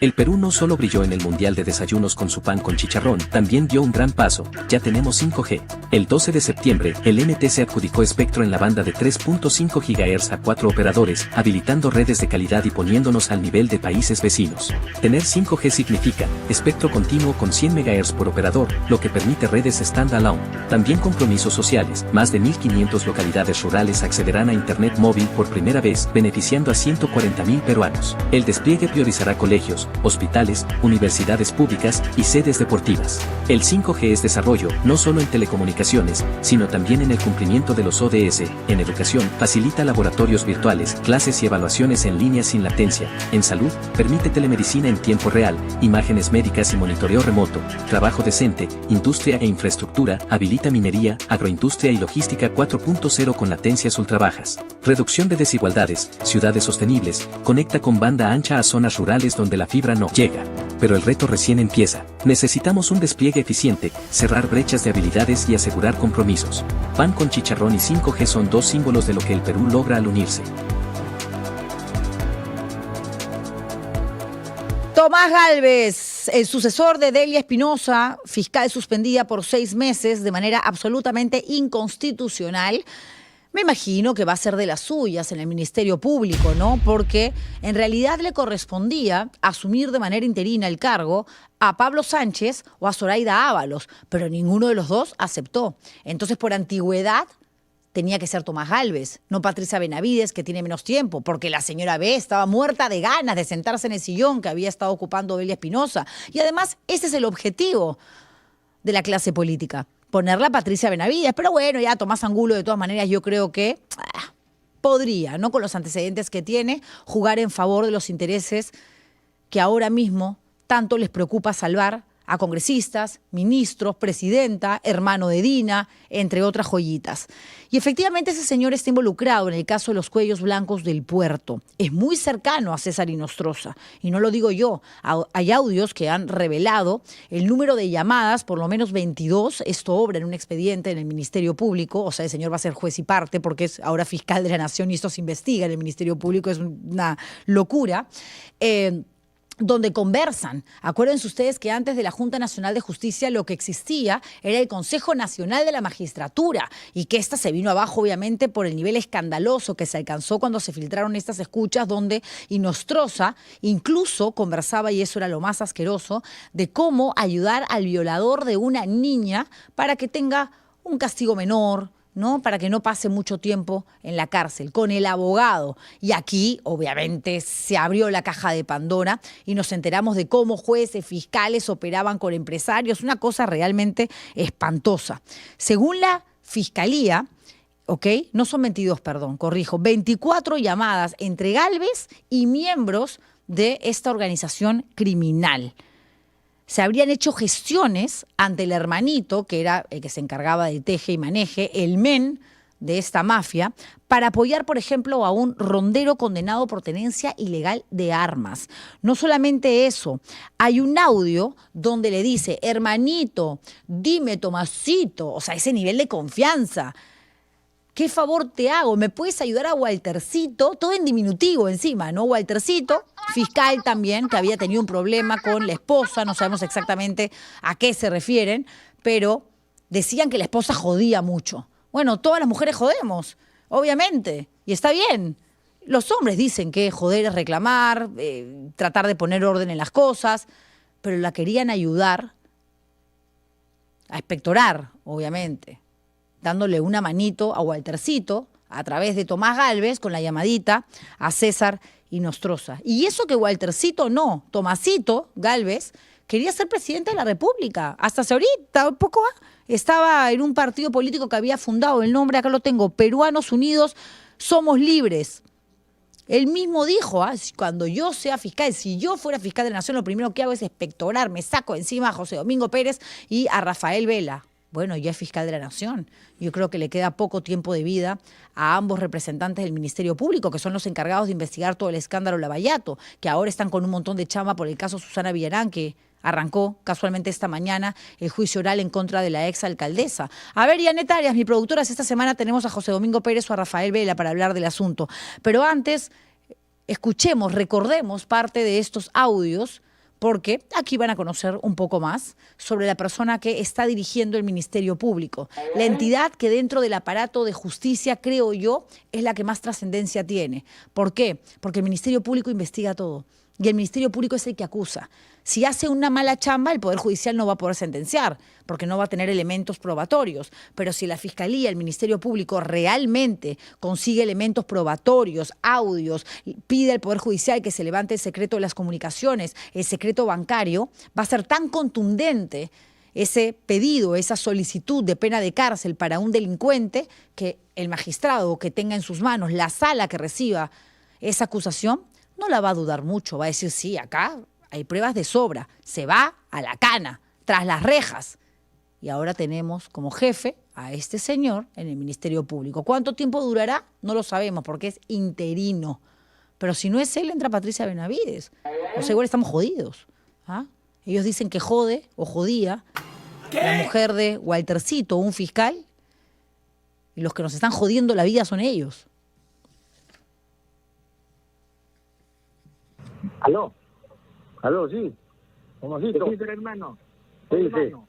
E: El Perú no solo brilló en el Mundial de Desayunos con su pan con chicharrón, también dio un gran paso. Ya tenemos 5G. El 12 de septiembre, el MTC adjudicó espectro en la banda de 3.5 GHz a 4 operadores, habilitando redes de calidad y poniéndonos al nivel de países vecinos. Tener 5G significa espectro continuo con 100 MHz por operador, lo que permite redes standalone. También compromisos sociales. Más de 1.500 localidades rurales accederán a Internet móvil por primera vez, beneficiando a 140.000 peruanos. El despliegue priorizará colegios, hospitales, universidades públicas y sedes deportivas. El 5G es desarrollo, no solo en telecomunicaciones, sino también en el cumplimiento de los ODS. En educación, facilita laboratorios virtuales, clases y evaluaciones en línea sin latencia. En salud, permite telemedicina en tiempo real, imágenes médicas y monitoreo remoto. Trabajo decente, industria e infraestructura, habilita minería, agroindustria y logística 4.0 con latencias ultrabajas. Reducción de desigualdades, ciudades sostenibles, conecta con banda ancha a zonas rurales donde la fibra no llega. Pero el reto recién empieza. Necesitamos un despliegue eficiente, cerrar brechas de habilidades y asegurar compromisos. Pan con chicharrón y 5G son dos símbolos de lo que el Perú logra al unirse.
A: Tomás Gálvez, el sucesor de Delia Espinosa, fiscal suspendida por 6 meses de manera absolutamente inconstitucional. Me imagino que va a ser de las suyas en el Ministerio Público, ¿no? Porque en realidad le correspondía asumir de manera interina el cargo a Pablo Sánchez o a Zoraida Ábalos, pero ninguno de los dos aceptó. Entonces, por antigüedad, tenía que ser Tomás Gálvez, no Patricia Benavides, que tiene menos tiempo, porque la señora B estaba muerta de ganas de sentarse en el sillón que había estado ocupando Delia Espinosa. Y además, ese es el objetivo de la clase política. Ponerla a Patricia Benavides, pero bueno, ya Tomás Angulo de todas maneras yo creo que podría, ¿no? Con los antecedentes que tiene, jugar en favor de los intereses que ahora mismo tanto les preocupa salvar a congresistas, ministros, presidenta, hermano de Dina, entre otras joyitas. Y efectivamente ese señor está involucrado en el caso de los cuellos blancos del puerto. Es muy cercano a César Inostroza. Y no lo digo yo, hay audios que han revelado el número de llamadas, por lo menos 22, esto obra en un expediente en el Ministerio Público, o sea, el señor va a ser juez y parte porque es ahora fiscal de la Nación y esto se investiga en el Ministerio Público, es una locura. Donde conversan. Acuérdense ustedes que antes de la Junta Nacional de Justicia lo que existía era el Consejo Nacional de la Magistratura y que esta se vino abajo obviamente por el nivel escandaloso que se alcanzó cuando se filtraron estas escuchas donde Inostroza incluso conversaba, y eso era lo más asqueroso, de cómo ayudar al violador de una niña para que tenga un castigo menor, ¿no? Para que no pase mucho tiempo en la cárcel, con el abogado. Y aquí, obviamente, se abrió la caja de Pandora y nos enteramos de cómo jueces, fiscales operaban con empresarios, una cosa realmente espantosa. Según la Fiscalía, ¿ok? No son 22, perdón, corrijo, 24 llamadas entre Gálvez y miembros de esta organización criminal. Se habrían hecho gestiones ante el hermanito, que era el que se encargaba de teje y maneje, el men de esta mafia, para apoyar, por ejemplo, a un rondero condenado por tenencia ilegal de armas. No solamente eso, hay un audio donde le dice, hermanito, dime, Tomasito, o sea, ese nivel de confianza. ¿Qué favor te hago? ¿Me puedes ayudar a Waltercito? Todo en diminutivo encima, ¿no? Waltercito, fiscal también, que había tenido un problema con la esposa, no sabemos exactamente a qué se refieren, pero decían que la esposa jodía mucho. Bueno, todas las mujeres jodemos, obviamente, y está bien. Los hombres dicen que joder es reclamar, tratar de poner orden en las cosas, pero la querían ayudar a expectorar, obviamente, dándole una manito a Waltercito a través de Tomás Gálvez con la llamadita a César Inostroza. Y eso que Waltercito no, Tomasito Gálvez quería ser presidente de la República. Hasta hace ahorita, un poco, estaba en un partido político que había fundado, el nombre acá lo tengo, Peruanos Unidos Somos Libres. Él mismo dijo, cuando yo sea fiscal, si yo fuera fiscal de la Nación, lo primero que hago es expectorar, me saco encima a José Domingo Pérez y a Rafael Vela. Bueno, ya es fiscal de la Nación. Yo creo que le queda poco tiempo de vida a ambos representantes del Ministerio Público, que son los encargados de investigar todo el escándalo Lavallato, que ahora están con un montón de chamba por el caso Susana Villarán, que arrancó casualmente esta mañana el juicio oral en contra de la exalcaldesa. A ver, Yanet Arias, mi productora, esta semana tenemos a José Domingo Pérez o a Rafael Vela para hablar del asunto. Pero antes, escuchemos, recordemos parte de estos audios, porque aquí van a conocer un poco más sobre la persona que está dirigiendo el Ministerio Público. La entidad que dentro del aparato de justicia, creo yo, es la que más trascendencia tiene. ¿Por qué? Porque el Ministerio Público investiga todo y el Ministerio Público es el que acusa. Si hace una mala chamba, el Poder Judicial no va a poder sentenciar, porque no va a tener elementos probatorios. Pero si la Fiscalía, el Ministerio Público realmente consigue elementos probatorios, audios, pide al Poder Judicial que se levante el secreto de las comunicaciones, el secreto bancario, va a ser tan contundente ese pedido, esa solicitud de pena de cárcel para un delincuente, que el magistrado que tenga en sus manos la sala que reciba esa acusación no la va a dudar mucho, va a decir, sí, acá hay pruebas de sobra, se va a la cana, tras las rejas. Y ahora tenemos como jefe a este señor en el Ministerio Público. ¿Cuánto tiempo durará? No lo sabemos porque es interino. Pero si no es él, entra Patricia Benavides. O sea, igual estamos jodidos. ¿Ah? Ellos dicen que jode o jodía la mujer de Waltercito, un fiscal, y los que nos están jodiendo la vida son ellos.
F: ¿Aló? ¿Aló? Sí. Tomasito.
G: Sí, pero hermano.
F: Sí,
G: hermano,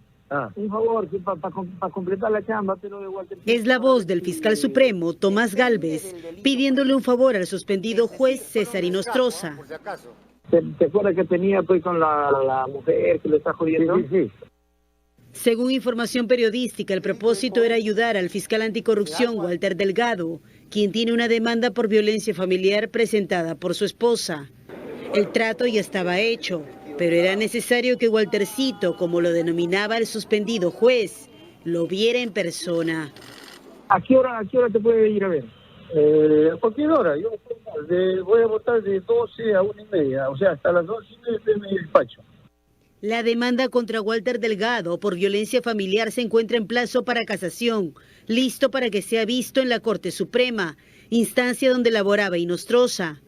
F: sí.
G: Un favor, para completar la chamba, pero de Walter.
H: Es la voz del fiscal supremo, Tomás Gálvez, pidiéndole un favor al suspendido juez César Inostroza.
G: ¿Te acuerdas que tenía pues con la mujer que le está jodiendo?
F: Sí, sí, sí.
H: Según información periodística, el propósito era ayudar al fiscal anticorrupción Walter Delgado, quien tiene una demanda por violencia familiar presentada por su esposa. El trato ya estaba hecho, pero era necesario que Waltercito, como lo denominaba el suspendido juez, lo viera en persona.
G: ¿A qué hora te puede ir a ver?
F: A cualquier hora. Yo voy a votar de 12 a 1:30, o sea, hasta las 2:30 de mi despacho.
H: La demanda contra Walter Delgado por violencia familiar se encuentra en plazo para casación, listo para que sea visto en la Corte Suprema, instancia donde laboraba Inostroza.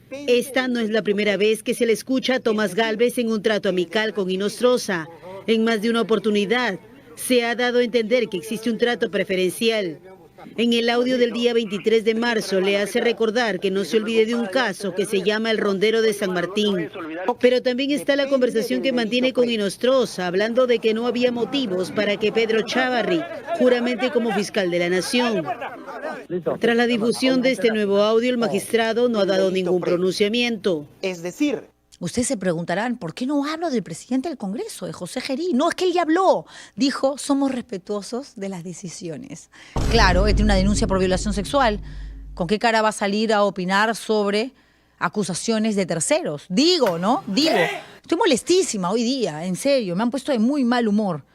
H: Esta no es la primera vez que se le escucha a Tomás Gálvez en un trato amical con Inostroza. En más de una oportunidad se ha dado a entender que existe un trato preferencial. En el audio del día 23 de marzo le hace recordar que no se olvide de un caso que se llama el Rondero de San Martín. Pero también está la conversación que mantiene con Inostroza, hablando de que no había motivos para que Pedro Chávarri juramente como fiscal de la Nación. Tras la difusión de este nuevo audio, el magistrado no ha dado ningún pronunciamiento.
I: Es decir,
A: ustedes se preguntarán, ¿por qué no hablo del presidente del Congreso, de José Gerí? No, es que él ya habló. Dijo, somos respetuosos de las decisiones. Claro, él tiene una denuncia por violación sexual. ¿Con qué cara va a salir a opinar sobre acusaciones de terceros? Digo, ¿no? Digo. Estoy molestísima hoy día, en serio. Me han puesto de muy mal humor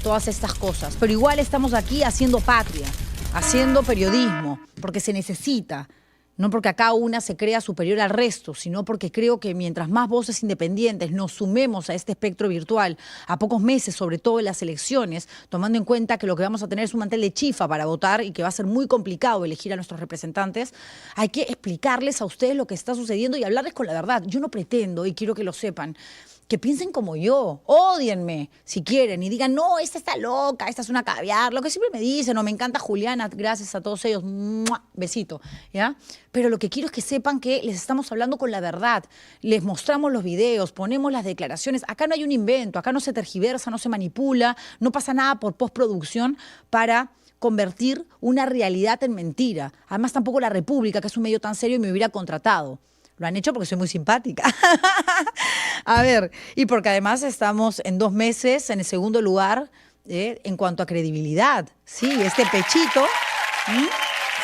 A: todas estas cosas. Pero igual estamos aquí haciendo patria, haciendo periodismo, porque se necesita. No porque acá una se crea superior al resto, sino porque creo que mientras más voces independientes nos sumemos a este espectro virtual, a pocos meses, sobre todo en las elecciones, tomando en cuenta que lo que vamos a tener es un mantel de chifa para votar y que va a ser muy complicado elegir a nuestros representantes, hay que explicarles a ustedes lo que está sucediendo y hablarles con la verdad. Yo no pretendo, y quiero que lo sepan, que piensen como yo, ódienme si quieren y digan, no, esta está loca, esta es una caviar, lo que siempre me dicen, o me encanta Juliana, gracias a todos ellos, ¡mua! Besito, ¿ya? Pero lo que quiero es que sepan que les estamos hablando con la verdad, les mostramos los videos, ponemos las declaraciones, acá no hay un invento, acá no se tergiversa, no se manipula, no pasa nada por postproducción para convertir una realidad en mentira. Además tampoco la República, que es un medio tan serio, me hubiera contratado. Lo han hecho porque soy muy simpática. A ver, y porque además estamos en 2 meses en el segundo lugar en cuanto a credibilidad. Sí, este pechito.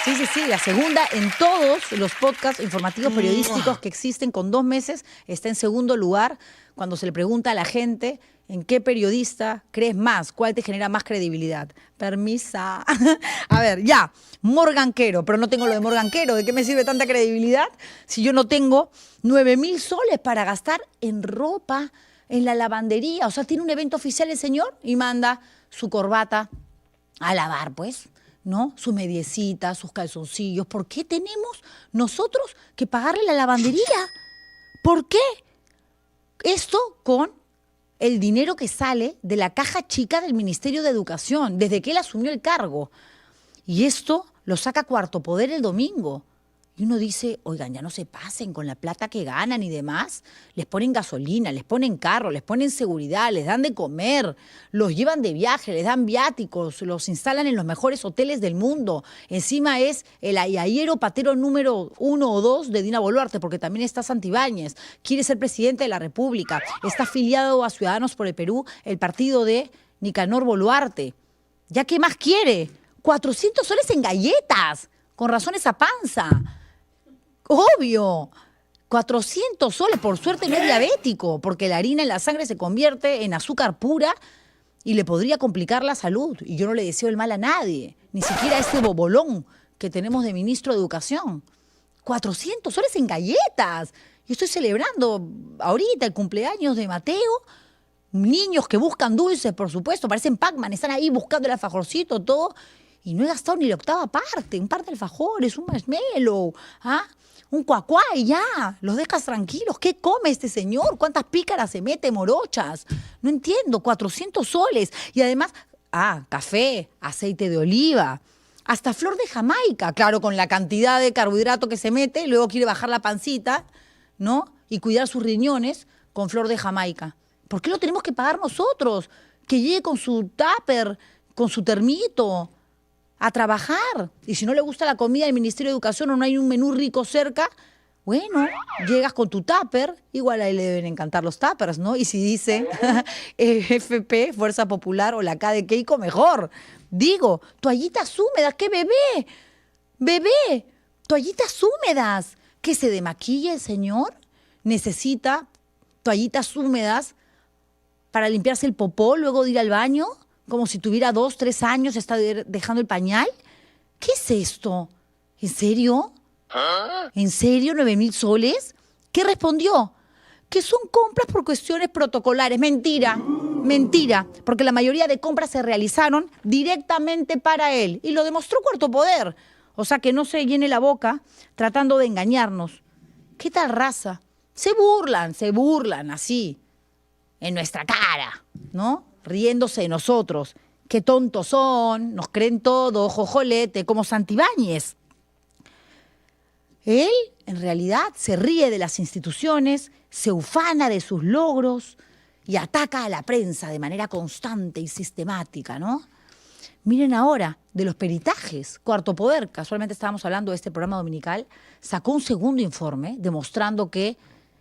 A: Sí, la segunda en todos los podcasts informativos periodísticos que existen con 2 meses está en segundo lugar cuando se le pregunta a la gente en qué periodista crees más, cuál te genera más credibilidad. Permisa. A ver, ya, Morganquero, pero no tengo lo de Morganquero. ¿De qué me sirve tanta credibilidad si yo no tengo 9.000 soles para gastar en ropa, en la lavandería? O sea, tiene un evento oficial el señor y manda su corbata a lavar, pues, ¿no? Sus mediecitas, sus calzoncillos. ¿Por qué tenemos nosotros que pagarle la lavandería? ¿Por qué? Esto con el dinero que sale de la caja chica del Ministerio de Educación, desde que él asumió el cargo. Y esto lo saca Cuarto Poder el domingo. Y uno dice, oigan, ya no se pasen con la plata que ganan y demás. Les ponen gasolina, les ponen carro, les ponen seguridad, les dan de comer, los llevan de viaje, les dan viáticos, los instalan en los mejores hoteles del mundo. Encima es el ayayero patero número 1 o 2 de Dina Boluarte, porque también está Santibáñez. Quiere ser presidente de la República. Está afiliado a Ciudadanos por el Perú, el partido de Nicanor Boluarte. ¿Ya qué más quiere? 400 soles en galletas. Con razón esa panza. Obvio, 400 soles, por suerte no es diabético, porque la harina en la sangre se convierte en azúcar pura y le podría complicar la salud. Y yo no le deseo el mal a nadie, ni siquiera a ese bobolón que tenemos de ministro de Educación. 400 soles en galletas. Yo estoy celebrando ahorita el cumpleaños de Mateo. Niños que buscan dulces, por supuesto, parecen Pac-Man, están ahí buscando el alfajorcito, todo. Y no he gastado ni la octava parte, un par de alfajores, un marshmallow, un cuacuá y ya, los dejas tranquilos. ¿Qué come este señor? ¿Cuántas pícaras se mete, morochas? No entiendo, 400 soles. Y además, café, aceite de oliva, hasta flor de Jamaica. Claro, con la cantidad de carbohidrato que se mete, y luego quiere bajar la pancita, ¿no? Y cuidar sus riñones con flor de Jamaica. ¿Por qué lo tenemos que pagar nosotros? Que llegue con su tupper, con su termito, a trabajar. Y si no le gusta la comida del Ministerio de Educación o no hay un menú rico cerca, bueno, llegas con tu tupper, igual a él le deben encantar los tuppers, ¿no? Y si dice FP, Fuerza Popular, o la K de Keiko, mejor. Digo, toallitas húmedas, ¿qué bebé? Bebé, toallitas húmedas. ¿Que se demaquille el señor? Necesita toallitas húmedas para limpiarse el popó luego de ir al baño. Como si tuviera 2, 3 años, está dejando el pañal. ¿Qué es esto? ¿En serio? ¿En serio 9.000 soles? ¿Qué respondió? que son compras por cuestiones protocolares. Mentira, mentira, porque la mayoría de compras se realizaron directamente para él y lo demostró Cuarto Poder. O sea, que no se llene la boca tratando de engañarnos. ¿Qué tal raza? Se burlan así, en nuestra cara, ¿no? Riéndose de nosotros. Qué tontos son, nos creen todo, jojolete, como Santibáñez. Él, en realidad, se ríe de las instituciones, se ufana de sus logros y ataca a la prensa de manera constante y sistemática, ¿no? Miren ahora, de los peritajes, Cuarto Poder, casualmente estábamos hablando de este programa dominical, sacó un segundo informe demostrando que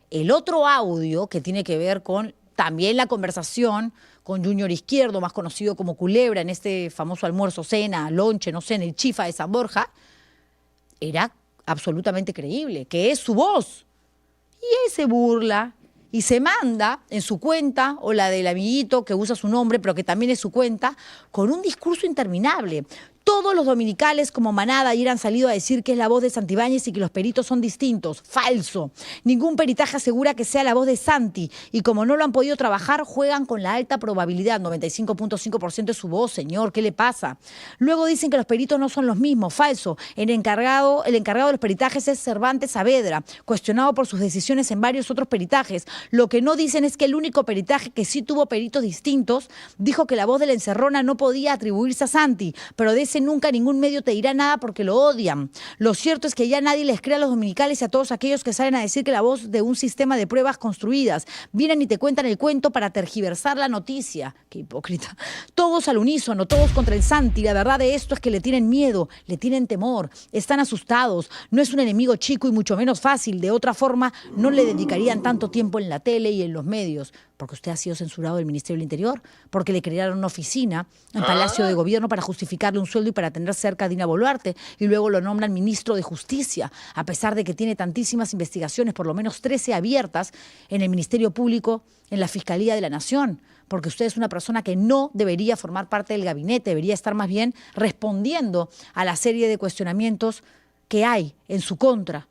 A: el otro audio que tiene que ver con también la conversación con Junior Izquierdo, más conocido como Culebra, en este famoso almuerzo, cena, lonche, no sé, en el Chifa de San Borja, era absolutamente creíble, que es su voz. Y él se burla y se manda en su cuenta, o la del amiguito que usa su nombre, pero que también es su cuenta, con un discurso interminable. Todos los dominicales como manada ayer han salido a decir que es la voz de Santibáñez y que los peritos son distintos. Falso. Ningún peritaje asegura que sea la voz de Santi. Y como no lo han podido trabajar, juegan con la alta probabilidad. 95.5% es su voz, señor. ¿Qué le pasa? Luego dicen que los peritos no son los mismos. Falso. El encargado de los peritajes es Cervantes Saavedra, cuestionado por sus decisiones en varios otros peritajes. Lo que no dicen es que el único peritaje que sí tuvo peritos distintos dijo que la voz de la encerrona no podía atribuirse a Santi, pero de ese nunca ningún medio te dirá nada porque lo odian. Lo cierto es que ya nadie les cree a los dominicales y a todos aquellos que salen a decir que la voz de un sistema de pruebas construidas vienen y te cuentan el cuento para tergiversar la noticia. Qué hipócrita. Todos al unísono, todos contra el Santi. La verdad de esto es que le tienen miedo, le tienen temor, están asustados. No es un enemigo chico y mucho menos fácil. De otra forma, no le dedicarían tanto tiempo en la tele y en los medios. Porque usted ha sido censurado del Ministerio del Interior, porque le crearon una oficina en Palacio de Gobierno para justificarle un sueldo y para tener cerca a Dina Boluarte, y luego lo nombran ministro de Justicia, a pesar de que tiene tantísimas investigaciones, por lo menos 13 abiertas en el Ministerio Público, en la Fiscalía de la Nación, porque usted es una persona que no debería formar parte del gabinete, debería estar más bien respondiendo a la serie de cuestionamientos que hay en su contra.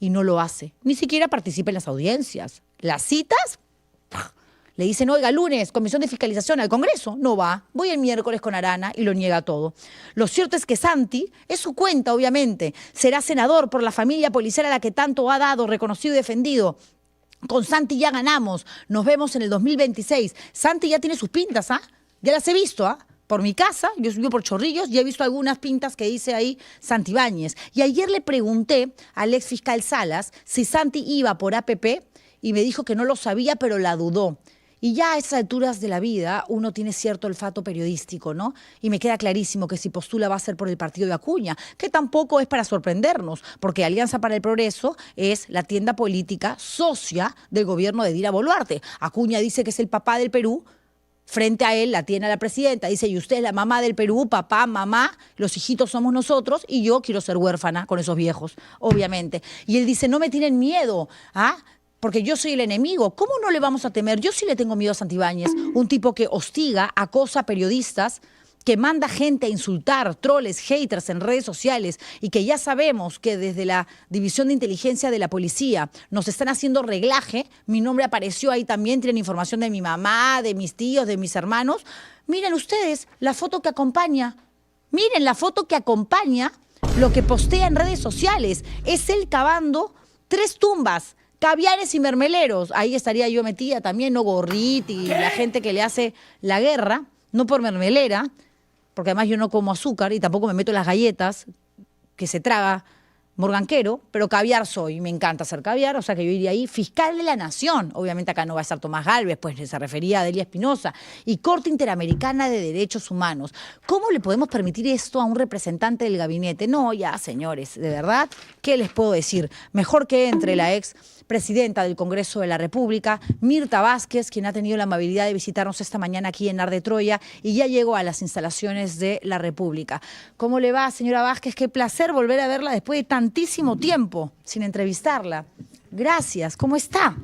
A: Y no lo hace. Ni siquiera participa en las audiencias. Las citas, le dicen, oiga, lunes, comisión de fiscalización al Congreso. No va. Voy el miércoles con Arana y lo niega todo. Lo cierto es que Santi, es su cuenta, obviamente, será senador por la familia policial a la que tanto ha dado, reconocido y defendido. Con Santi ya ganamos. Nos vemos en el 2026. Santi ya tiene sus pintas, ¿ah? Ya las he visto, ¿ah? Por mi casa, yo vivo por Chorrillos y he visto algunas pintas que dice ahí Santibáñez. Y ayer le pregunté al ex fiscal Salas si Santi iba por APP y me dijo que no lo sabía, pero la dudó. Y ya a esas alturas de la vida uno tiene cierto olfato periodístico, ¿no? Y me queda clarísimo que si postula va a ser por el partido de Acuña, que tampoco es para sorprendernos, porque Alianza para el Progreso es la tienda política socia del gobierno de Dina Boluarte. Acuña dice que es el papá del Perú. Frente a él la tiene la presidenta, dice, y usted es la mamá del Perú, papá, mamá, los hijitos somos nosotros y yo quiero ser huérfana con esos viejos, obviamente. Y él dice, no me tienen miedo, ¿ah? Porque yo soy el enemigo. ¿Cómo no le vamos a temer? Yo sí le tengo miedo a Santibáñez, un tipo que hostiga, acosa a periodistas, que manda gente a insultar, troles, haters en redes sociales y que ya sabemos que desde la División de Inteligencia de la Policía nos están haciendo reglaje. Mi nombre apareció ahí también, tienen información de mi mamá, de mis tíos, de mis hermanos. Miren ustedes la foto que acompaña. Miren la foto que acompaña lo que postea en redes sociales. Es él cavando 3 tumbas. Caviares y mermeleros. Ahí estaría yo metida también, no Gorriti y la gente que le hace la guerra, no por mermelera, porque además yo no como azúcar y tampoco me meto en las galletas que se traga Morganquero, pero caviar soy, me encanta hacer caviar, o sea que yo iría ahí, fiscal de la Nación, obviamente acá no va a estar Tomás Gálvez, pues se refería a Delia Espinosa, y Corte Interamericana de Derechos Humanos. ¿Cómo le podemos permitir esto a un representante del gabinete? No, ya, señores, de verdad, ¿qué les puedo decir? Mejor que entre la ex presidenta del Congreso de la República, Mirta Vázquez, quien ha tenido la amabilidad de visitarnos esta mañana aquí en Ar de Troya y ya llegó a las instalaciones de la República. ¿Cómo le va, señora Vázquez? Qué placer volver a verla después de tantísimo tiempo sin entrevistarla. Gracias. ¿Cómo está?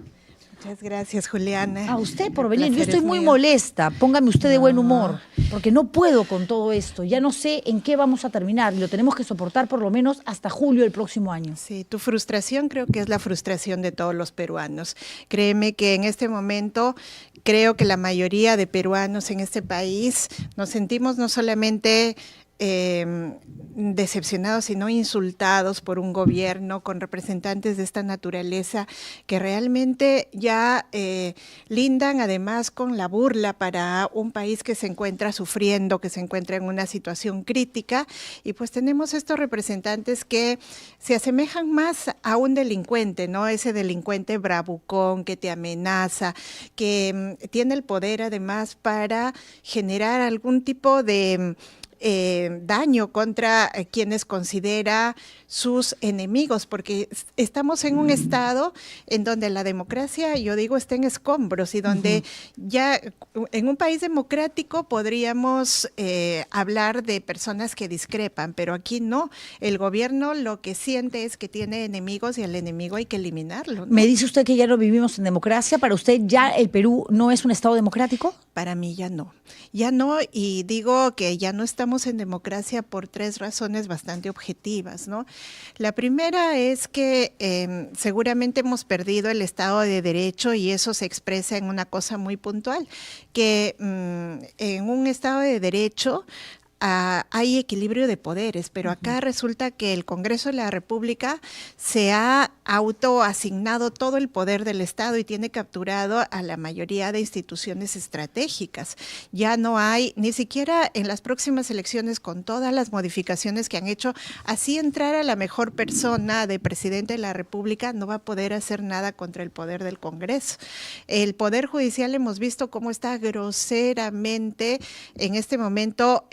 I: Muchas gracias, Juliana.
A: A usted por
I: El
A: venir. Yo
I: placer
A: estoy
I: es
A: muy
I: mío.
A: molesta. Póngame usted de buen humor, porque no puedo con todo esto. Ya no sé en qué vamos a terminar y lo tenemos que soportar por lo menos hasta julio del próximo año.
I: Sí, tu frustración creo que es la frustración de todos los peruanos. Créeme que en este momento creo que la mayoría de peruanos en este país nos sentimos no solamente decepcionados, sino insultados por un gobierno con representantes de esta naturaleza que realmente ya lindan además con la burla para un país que se encuentra sufriendo, que se encuentra en una situación crítica, y pues tenemos estos representantes que se asemejan más a un delincuente, ¿no? Ese delincuente bravucón que te amenaza, que tiene el poder además para generar algún tipo de daño contra quienes considera sus enemigos, porque estamos en un estado en donde la democracia, yo digo, está en escombros y donde ya en un país democrático podríamos hablar de personas que discrepan, pero aquí no. El gobierno lo que siente es que tiene enemigos y al enemigo hay que eliminarlo, ¿no?
A: ¿Me dice usted que ya no vivimos en democracia? ¿Para usted ya el Perú no es un estado democrático?
I: Para mí ya no, y digo que ya no estamos en democracia por 3 razones bastante objetivas, ¿no? La primera es que seguramente hemos perdido el Estado de Derecho y eso se expresa en una cosa muy puntual, que en un Estado de Derecho hay equilibrio de poderes, pero acá resulta que el Congreso de la República se ha autoasignado todo el poder del Estado y tiene capturado a la mayoría de instituciones estratégicas. Ya no hay, ni siquiera en las próximas elecciones, con todas las modificaciones que han hecho, así entrar a la mejor persona de presidente de la República, no va a poder hacer nada contra el poder del Congreso. El Poder Judicial hemos visto cómo está groseramente en este momento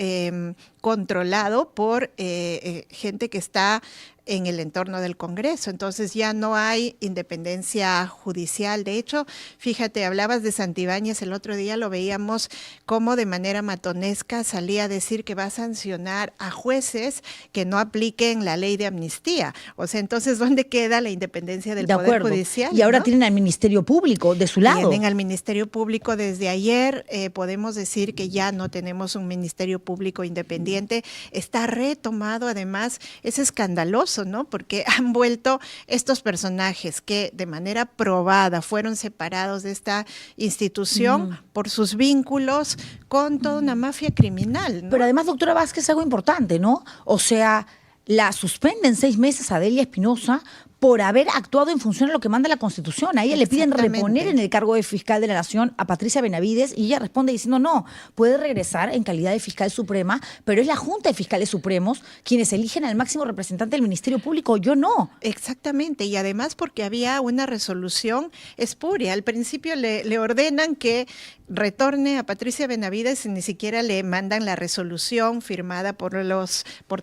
I: controlado por gente que está en el entorno del Congreso. Entonces ya no hay independencia judicial. De hecho, fíjate, hablabas de Santibáñez el otro día, lo veíamos como de manera matonesca salía a decir que va a sancionar a jueces que no apliquen la ley de amnistía. O sea, entonces, ¿dónde queda la independencia del Poder Judicial?
A: Y ahora
I: ¿no?
A: tienen al Ministerio Público de su lado.
I: Tienen al Ministerio Público desde ayer. Podemos decir que ya no tenemos un Ministerio Público independiente. Está retomado, además, es escandaloso, ¿no? Porque han vuelto estos personajes que de manera probada fueron separados de esta institución por sus vínculos con toda una mafia criminal, ¿no?
A: Pero además, doctora Vázquez, algo importante, ¿no? O sea, la suspenden 6 meses a Delia Espinosa por haber actuado en función de lo que manda la Constitución. A ella le piden reponer en el cargo de fiscal de la Nación a Patricia Benavides y ella responde diciendo no, puede regresar en calidad de fiscal suprema, pero es la Junta de Fiscales Supremos quienes eligen al máximo representante del Ministerio Público, yo no.
I: Exactamente, y además porque había una resolución espuria. Al principio le ordenan que retorne a Patricia Benavides y ni siquiera le mandan la resolución firmada por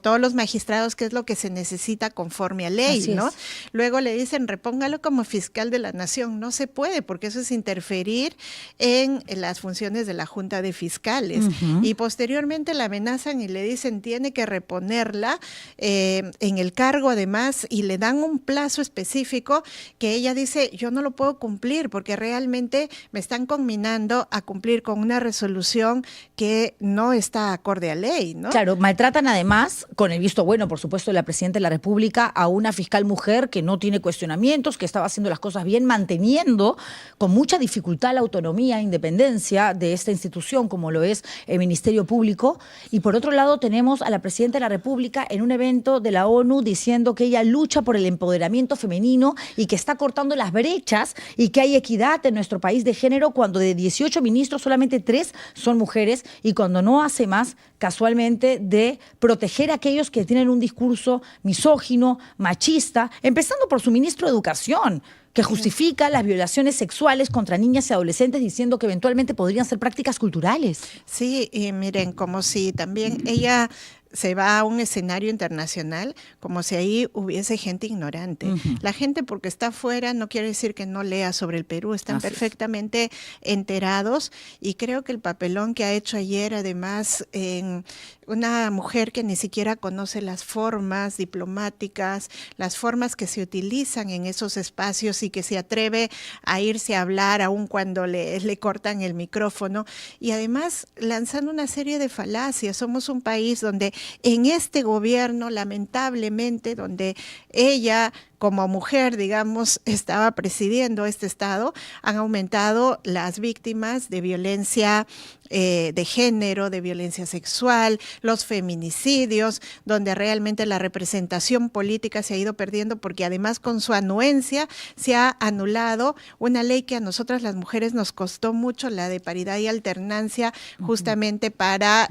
I: todos los magistrados, que es lo que se necesita conforme a ley,
A: Así
I: ¿no?
A: es.
I: Luego le dicen, repóngalo como fiscal de la Nación. No se puede, porque eso es interferir en las funciones de la Junta de Fiscales. Y posteriormente la amenazan y le dicen, tiene que reponerla en el cargo además, y le dan un plazo específico que ella dice, yo no lo puedo cumplir porque realmente me están conminando a cumplir con una resolución que no está acorde a ley, ¿no?
A: Claro, maltratan además, con el visto bueno, por supuesto, de la Presidenta de la República, a una fiscal mujer que no tiene cuestionamientos, que estaba haciendo las cosas bien, manteniendo con mucha dificultad la autonomía e independencia de esta institución, como lo es el Ministerio Público. Y por otro lado, tenemos a la Presidenta de la República en un evento de la ONU diciendo que ella lucha por el empoderamiento femenino y que está cortando las brechas y que hay equidad en nuestro país de género, cuando de 18 ministros solamente 3 son mujeres y cuando no hace más, casualmente, de proteger a aquellos que tienen un discurso misógino, machista, empezando por su ministro de Educación, que justifica las violaciones sexuales contra niñas y adolescentes diciendo que eventualmente podrían ser prácticas culturales.
I: Sí, y miren, como si también ella se va a un escenario internacional como si ahí hubiese gente ignorante. La gente porque está afuera no quiere decir que no lea sobre el Perú, están perfectamente enterados, y creo que el papelón que ha hecho ayer, además, en una mujer que ni siquiera conoce las formas diplomáticas, las formas que se utilizan en esos espacios y que se atreve a irse a hablar aun cuando le cortan el micrófono, y además lanzando una serie de falacias. Somos un país donde en este gobierno, lamentablemente, donde ella como mujer, digamos, estaba presidiendo este estado, han aumentado las víctimas de violencia de género, de violencia sexual, los feminicidios, donde realmente la representación política se ha ido perdiendo, porque además con su anuencia se ha anulado una ley que a nosotras las mujeres nos costó mucho, la de paridad y alternancia, justamente para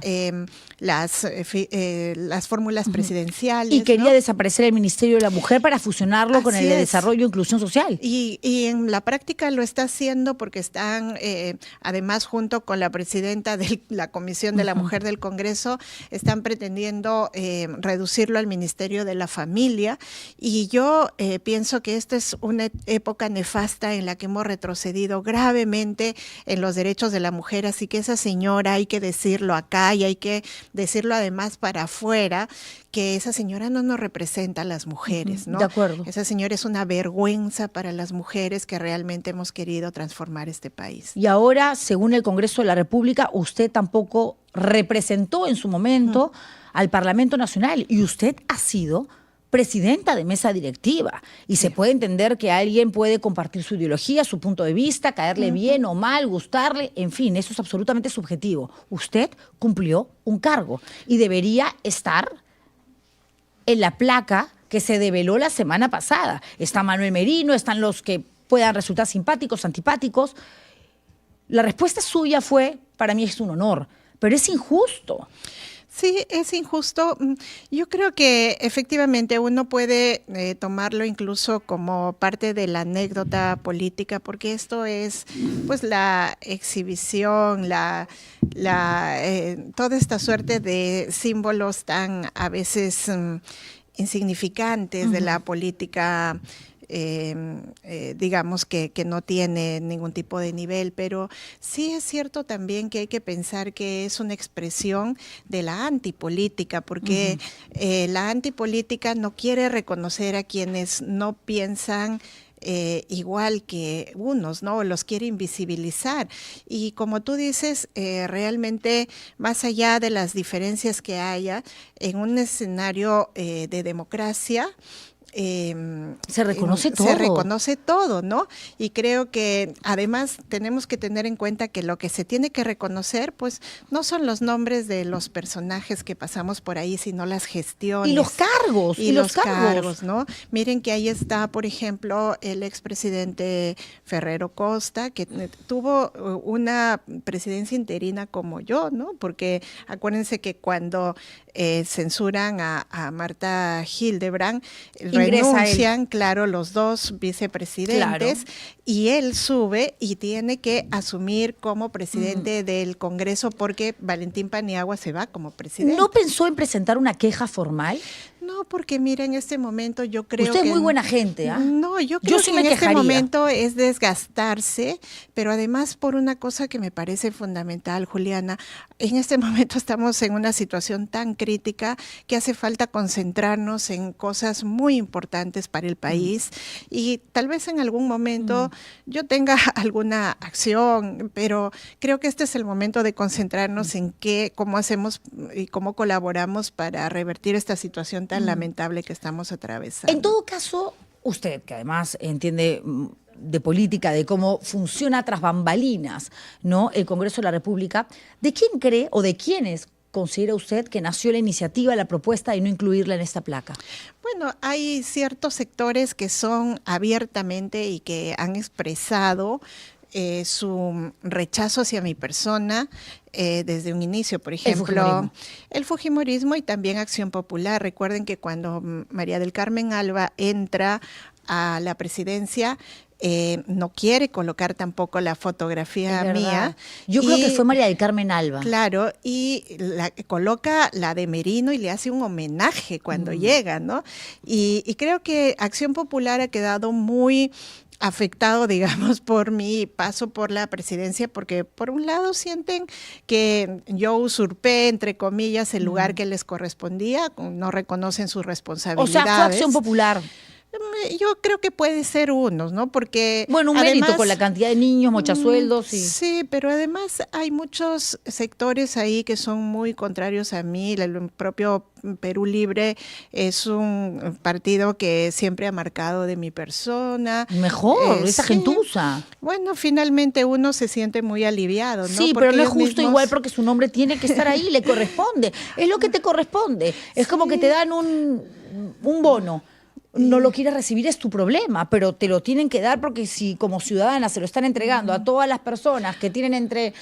I: las fórmulas presidenciales.
A: Y quería desaparecer el Ministerio de la Mujer para fusionarlo con el de Desarrollo e Inclusión Social.
I: Y en la práctica lo está haciendo porque están, además, junto con la presidenta de la Comisión de la Mujer del Congreso, están pretendiendo reducirlo al Ministerio de la Familia, y yo pienso que esta es una época nefasta en la que hemos retrocedido gravemente en los derechos de la mujer, así que esa señora hay que decirlo acá y hay que decirlo además para afuera, que esa señora no nos representa a las mujeres, ¿no?
A: De acuerdo.
I: Esa señora es una vergüenza para las mujeres que realmente hemos querido transformar este país.
A: Y ahora, según el Congreso de la República, usted tampoco representó en su momento al Parlamento Nacional, y usted ha sido presidenta de mesa directiva, y se puede entender que alguien puede compartir su ideología, su punto de vista, caerle bien o mal, gustarle, en fin, eso es absolutamente subjetivo. Usted cumplió un cargo y debería estar en la placa que se develó la semana pasada. Está Manuel Merino, están los que puedan resultar simpáticos, antipáticos. La respuesta suya fue, para mí es un honor, pero es injusto.
I: Sí, es injusto. Yo creo que efectivamente uno puede tomarlo incluso como parte de la anécdota política, porque esto es pues la exhibición, toda esta suerte de símbolos tan a veces insignificantes de la política, digamos que no tiene ningún tipo de nivel, pero sí es cierto también que hay que pensar que es una expresión de la antipolítica, porque la antipolítica no quiere reconocer a quienes no piensan igual que unos, ¿no? Los quiere invisibilizar. Y como tú dices, realmente, más allá de las diferencias que haya, en un escenario de democracia,
A: se reconoce todo.
I: Se reconoce todo, ¿no? Y creo que además tenemos que tener en cuenta que lo que se tiene que reconocer, pues, no son los nombres de los personajes que pasamos por ahí, sino las gestiones.
A: Y los cargos.
I: Y los cargos, ¿no? Miren que ahí está, por ejemplo, el expresidente Ferrero Costa, que tuvo una presidencia interina como yo, ¿no? Porque acuérdense que cuando censuran a Marta Hildebrand, renuncian, claro, los dos vicepresidentes, y él sube y tiene que asumir como presidente del Congreso, porque Valentín Paniagua se va como presidente.
A: ¿No pensó en presentar una queja formal?
I: No, porque mira, en este momento yo creo
A: Usted
I: que...
A: es muy buena gente, ¿ah?
I: No, yo creo
A: sí
I: que
A: me
I: en este
A: quejaría.
I: momento es desgastarse, pero además por una cosa que me parece fundamental, Juliana. En este momento estamos en una situación tan crítica que hace falta concentrarnos en cosas muy importantes para el país, y tal vez en algún momento yo tenga alguna acción, pero creo que este es el momento de concentrarnos en cómo hacemos y cómo colaboramos para revertir esta situación tan lamentable que estamos atravesando.
A: En todo caso, usted, que además entiende de política, de cómo funciona tras bambalinas, ¿no?, el Congreso de la República, ¿de quién cree o de quiénes considera usted que nació la iniciativa, la propuesta de no incluirla en esta placa?
I: Bueno, hay ciertos sectores que son abiertamente y que han expresado su rechazo hacia mi persona desde un inicio. Por ejemplo, el fujimorismo y también Acción Popular. Recuerden que cuando María del Carmen Alba entra a la presidencia, no quiere colocar tampoco la fotografía mía.
A: Yo creo que fue María del Carmen Alba.
I: Claro, y coloca la de Merino y le hace un homenaje cuando llega, ¿no? Y creo que Acción Popular ha quedado muy afectado, digamos, por mi paso por la presidencia, porque por un lado sienten que yo usurpé, entre comillas, el lugar que les correspondía, no reconocen sus responsabilidades.
A: O sea, fue Acción Popular.
I: Yo creo que puede ser unos, ¿no? Porque
A: bueno, un
I: además,
A: mérito con la cantidad de niños, mochasueldos.
I: Sí, pero además hay muchos sectores ahí que son muy contrarios a mí. El propio Perú Libre es un partido que siempre ha marcado de mi persona.
A: Mejor, esa gentuza.
I: Bueno, finalmente uno se siente muy aliviado, ¿no?
A: Sí,
I: porque
A: pero no es justo
I: mismos...
A: igual porque su nombre tiene que estar ahí, le corresponde. Es lo que te corresponde. Es como que te dan un bono. No lo quieres recibir, es tu problema, pero te lo tienen que dar porque si como ciudadana se lo están entregando a todas las personas que tienen entre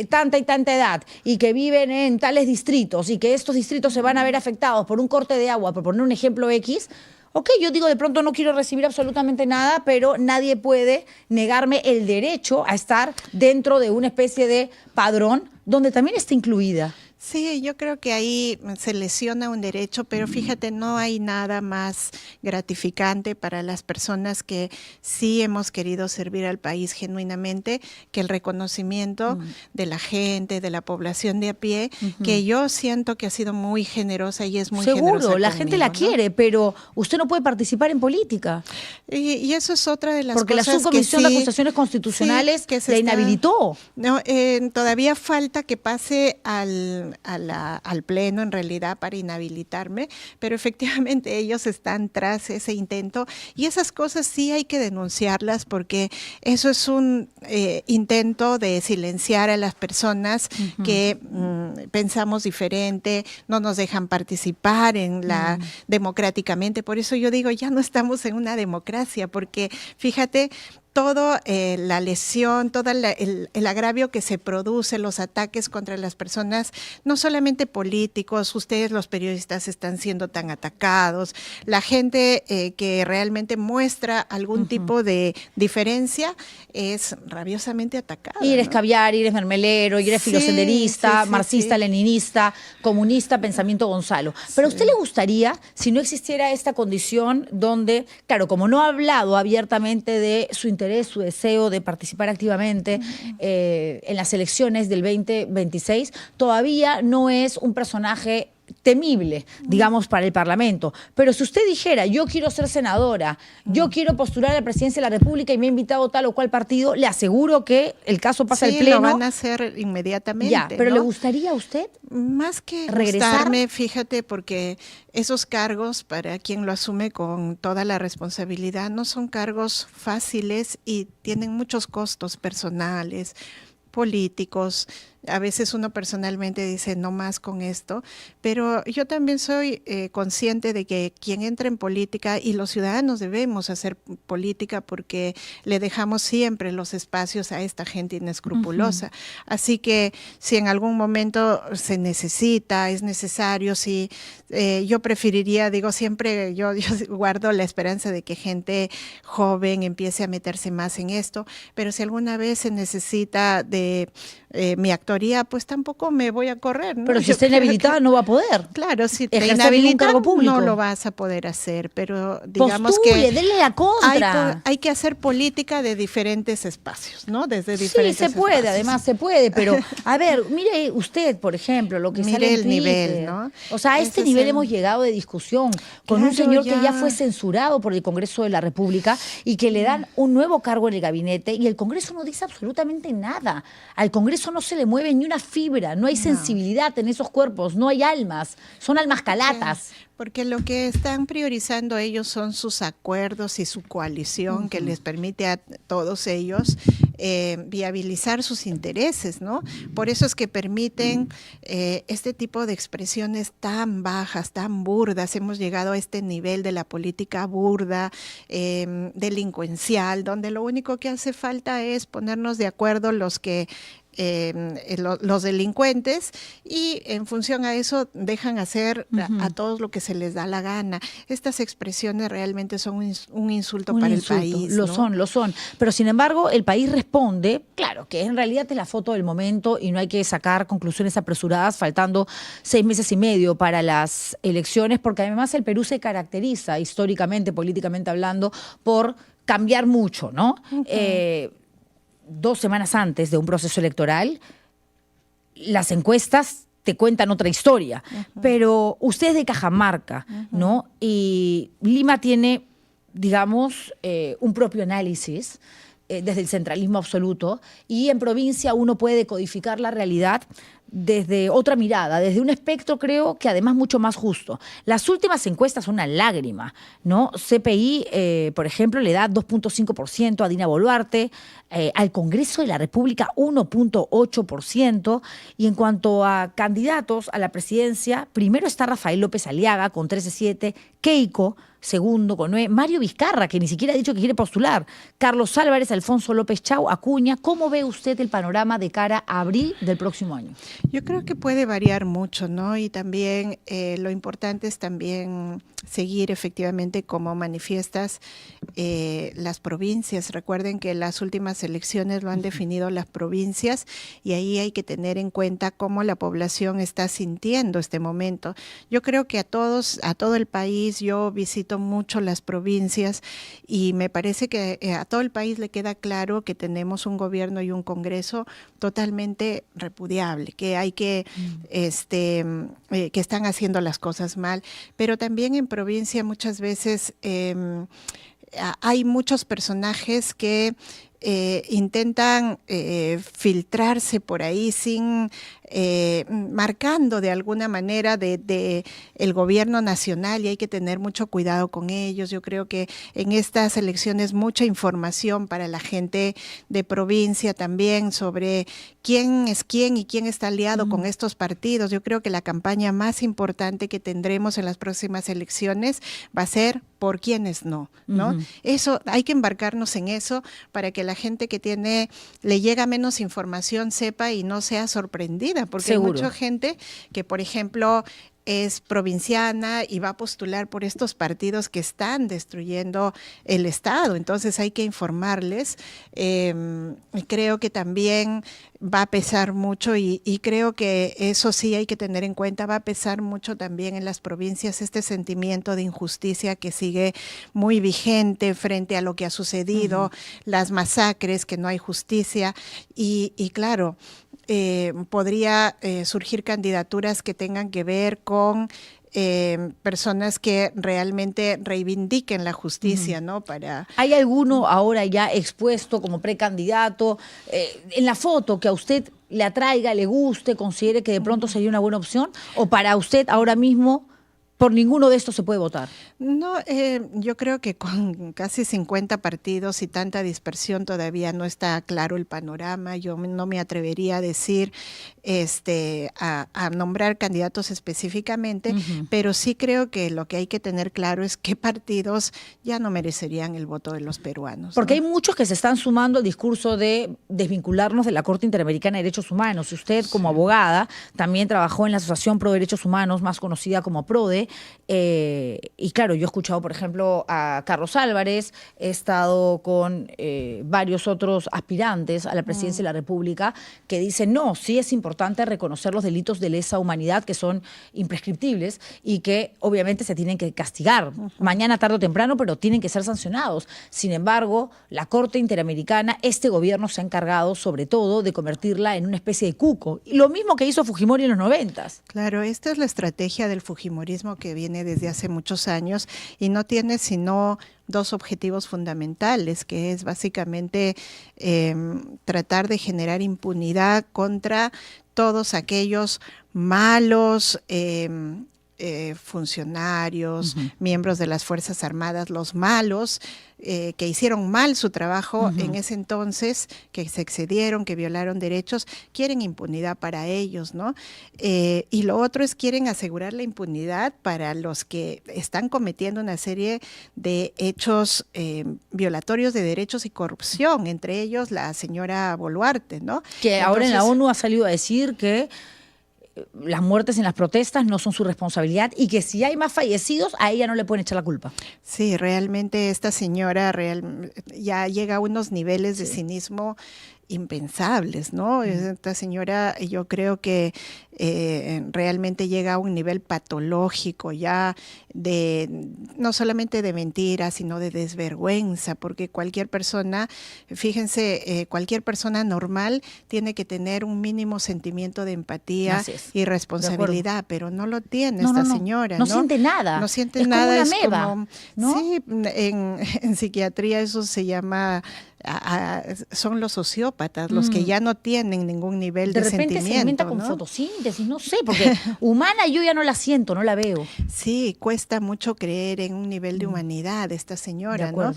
A: tanta y tanta edad y que viven en tales distritos y que estos distritos se van a ver afectados por un corte de agua, por poner un ejemplo X, ok, yo digo de pronto no quiero recibir absolutamente nada, pero nadie puede negarme el derecho a estar dentro de una especie de padrón donde también está incluida.
I: Sí, yo creo que ahí se lesiona un derecho, pero fíjate, no hay nada más gratificante para las personas que sí hemos querido servir al país genuinamente que el reconocimiento de la gente, de la población de a pie, que yo siento que ha sido muy generosa y es muy generosa.
A: Seguro, la
I: conmigo,
A: gente la
I: ¿no?
A: quiere, pero usted no puede participar en política.
I: Y eso es otra de las
A: porque
I: cosas
A: la Subcomisión
I: que
A: de Acusaciones Constitucionales
I: que se
A: la
I: está...
A: inhabilitó.
I: No, todavía falta que pase al Pleno en realidad para inhabilitarme, pero efectivamente ellos están tras ese intento y esas cosas sí hay que denunciarlas porque eso es un intento de silenciar a las personas que pensamos diferente, no nos dejan participar en la democráticamente. Por eso yo digo, ya no estamos en una democracia, porque fíjate, todo la lesión, todo el agravio que se produce, los ataques contra las personas, no solamente políticos, ustedes los periodistas están siendo tan atacados, la gente que realmente muestra algún tipo de diferencia es rabiosamente atacada.
A: Y eres
I: ¿no?
A: caviar, y eres mermelero, y eres filosenderista, marxista, leninista, comunista, pensamiento Gonzalo. Pero ¿a usted le gustaría, si no existiera esta condición donde, claro, como no ha hablado abiertamente de su interés, su deseo de participar activamente en las elecciones del 2026, todavía no es un personaje temible, digamos, para el Parlamento. Pero si usted dijera, yo quiero ser senadora, yo quiero postular a la presidencia de la República y me ha invitado tal o cual partido, le aseguro que el caso pasa al Pleno.
I: Lo van a hacer inmediatamente.
A: Ya, pero
I: ¿no?
A: ¿le gustaría a usted
I: más que
A: regresar?
I: Gustarme, fíjate, porque esos cargos, para quien lo asume con toda la responsabilidad, no son cargos fáciles y tienen muchos costos personales, políticos. A veces uno personalmente dice no más con esto, pero yo también soy consciente de que quien entra en política y los ciudadanos debemos hacer política porque le dejamos siempre los espacios a esta gente inescrupulosa. Así que si en algún momento se necesita, es necesario, si yo preferiría, digo siempre, yo guardo la esperanza de que gente joven empiece a meterse más en esto, pero si alguna vez se necesita de mi actuaría, pues tampoco me voy a correr, ¿no?
A: Pero si está inhabilitada no va a poder.
I: Claro, si te
A: ejercer
I: inhabilitan,
A: ningún cargo público,
I: no lo vas a poder hacer, pero digamos
A: postule,
I: que
A: denle la contra.
I: Hay que hacer política de diferentes espacios, ¿no? Desde diferentes
A: Sí, se puede,
I: espacios.
A: además se puede, pero a ver, mire usted, por ejemplo, lo que
I: Mire
A: sale en
I: el
A: Twitter.
I: nivel, ¿no?
A: O sea, a
I: Ese
A: este
I: es
A: nivel
I: el...
A: hemos llegado de discusión con un
I: Claro,
A: señor que ya fue censurado por el Congreso de la República y que le dan un nuevo cargo en el gabinete y el Congreso no dice absolutamente nada. Al Congreso no se le mueve ni una fibra, no hay sensibilidad en esos cuerpos, no hay almas, son almas calatas.
I: Porque lo que están priorizando ellos son sus acuerdos y su coalición que les permite a todos ellos viabilizar sus intereses, ¿no? Por eso es que permiten este tipo de expresiones tan bajas, tan burdas. Hemos llegado a este nivel de la política burda, delincuencial, donde lo único que hace falta es ponernos de acuerdo los delincuentes y en función a eso dejan hacer a todos lo que se les da la gana. Estas expresiones realmente son un insulto para el país.
A: Lo
I: ¿no?
A: son, lo son. Pero sin embargo, el país responde, claro, que en realidad es la foto del momento y no hay que sacar conclusiones apresuradas faltando 6 meses y medio para las elecciones, porque además el Perú se caracteriza históricamente, políticamente hablando, por cambiar mucho, ¿no? 2 semanas antes de un proceso electoral, las encuestas te cuentan otra historia, pero usted es de Cajamarca, ¿no? Y Lima tiene, digamos, un propio análisis desde el centralismo absoluto, y en provincia uno puede decodificar la realidad desde otra mirada, desde un espectro, creo que además mucho más justo. Las últimas encuestas son una lágrima, ¿no? CPI, por ejemplo, le da 2.5% a Dina Boluarte, al Congreso de la República 1.8%, y en cuanto a candidatos a la presidencia, primero está Rafael López Aliaga con 13.7%, Keiko segundo con 9%, Mario Vizcarra, que ni siquiera ha dicho que quiere postular, Carlos Álvarez, Alfonso López Chau, Acuña. ¿Cómo ve usted el panorama de cara a abril del próximo año?
I: Yo creo que puede variar mucho, ¿no? Y también lo importante es también seguir efectivamente como manifiestas las provincias. Recuerden que las últimas elecciones lo han definido las provincias, y ahí hay que tener en cuenta cómo la población está sintiendo este momento. Yo creo que a todo el país, yo visito mucho las provincias, y me parece que a todo el país le queda claro que tenemos un gobierno y un Congreso totalmente repudiable, que hay que están haciendo las cosas mal, pero también en provincia muchas veces hay muchos personajes que intentan filtrarse por ahí sin marcando de alguna manera de el gobierno nacional, y hay que tener mucho cuidado con ellos. Yo creo que en estas elecciones mucha información para la gente de provincia también sobre quién es quién y quién está aliado con estos partidos. Yo creo que la campaña más importante que tendremos en las próximas elecciones va a ser por quiénes no, ¿no? Eso, hay que embarcarnos en eso para que la gente que le llega menos información sepa y no sea sorprendida, porque
A: Seguro.
I: hay mucha gente que, por ejemplo, es provinciana y va a postular por estos partidos que están destruyendo el Estado. Entonces hay que informarles. Creo que también va a pesar mucho, y creo que eso sí hay que tener en cuenta, va a pesar mucho también en las provincias este sentimiento de injusticia que sigue muy vigente frente a lo que ha sucedido, las masacres, que no hay justicia, y claro, podría surgir candidaturas que tengan que ver con personas que realmente reivindiquen la justicia, ¿no?
A: ¿Hay alguno ahora ya expuesto como precandidato en la foto que a usted le atraiga, le guste, considere que de pronto sería una buena opción? ¿O para usted ahora mismo por ninguno de estos se puede votar?
I: No, yo creo que con casi 50 partidos y tanta dispersión todavía no está claro el panorama. Yo no me atrevería a decir, a nombrar candidatos específicamente, pero sí creo que lo que hay que tener claro es qué partidos ya no merecerían el voto de los peruanos,
A: Porque
I: ¿no?
A: hay muchos que se están sumando al discurso de desvincularnos de la Corte Interamericana de Derechos Humanos. Y usted, como abogada, también trabajó en la Asociación Pro Derechos Humanos, más conocida como PRODE. Y claro, yo he escuchado, por ejemplo, a Carlos Álvarez, he estado con varios otros aspirantes a la presidencia de la República que dicen, no, sí es importante reconocer los delitos de lesa humanidad que son imprescriptibles y que obviamente se tienen que castigar mañana, tarde o temprano, pero tienen que ser sancionados. Sin embargo, la Corte Interamericana, este gobierno se ha encargado sobre todo de convertirla en una especie de cuco. Y lo mismo que hizo Fujimori en los 90s.
I: Claro, esta es la estrategia del fujimorismo que viene desde hace muchos años y no tiene sino 2 objetivos fundamentales, que es básicamente tratar de generar impunidad contra todos aquellos malos funcionarios, miembros de las Fuerzas Armadas, los malos que hicieron mal su trabajo en ese entonces, que se excedieron, que violaron derechos, quieren impunidad para ellos, ¿no? Y lo otro es quieren asegurar la impunidad para los que están cometiendo una serie de hechos violatorios de derechos y corrupción, entre ellos la señora Boluarte, ¿no?
A: Que ahora en la ONU ha salido a decir que las muertes en las protestas no son su responsabilidad y que si hay más fallecidos, a ella no le pueden echar la culpa.
I: Sí, realmente esta señora ya llega a unos niveles de cinismo impensables, ¿no? Esta señora, yo creo que realmente llega a un nivel patológico ya no solamente de mentira, sino de desvergüenza, porque cualquier persona, fíjense, cualquier persona normal tiene que tener un mínimo sentimiento de empatía y responsabilidad, pero no lo tiene esta señora.
A: No siente nada.
I: No siente
A: es
I: nada.
A: Como una ameba, ¿no?
I: Sí, en psiquiatría eso se llama... son los sociópatas, los que ya no tienen ningún nivel de sentimiento. De repente se alimenta
A: con fotosíntesis, no sé, porque humana yo ya no la siento, no la veo.
I: Sí, cuesta mucho creer en un nivel de humanidad esta señora, ¿no?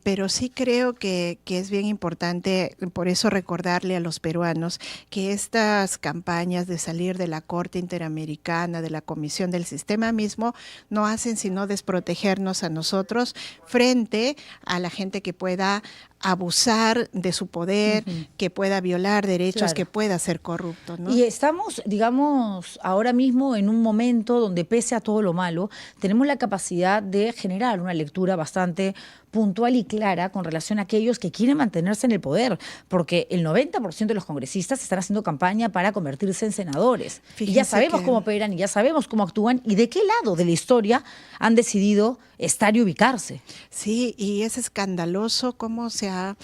I: Pero sí creo que es bien importante, por eso recordarle a los peruanos que estas campañas de salir de la Corte Interamericana, de la Comisión del Sistema mismo, no hacen sino desprotegernos a nosotros frente a la gente que pueda abusar de su poder, que pueda violar derechos, que pueda ser corrupto, ¿no?
A: Y estamos, digamos, ahora mismo en un momento donde pese a todo lo malo, tenemos la capacidad de generar una lectura bastante puntual y clara con relación a aquellos que quieren mantenerse en el poder, porque el 90% de los congresistas están haciendo campaña para convertirse en senadores. Fíjense y ya sabemos cómo operan y ya sabemos cómo actúan y de qué lado de la historia han decidido estar y ubicarse.
I: Sí, y es escandaloso cómo se ha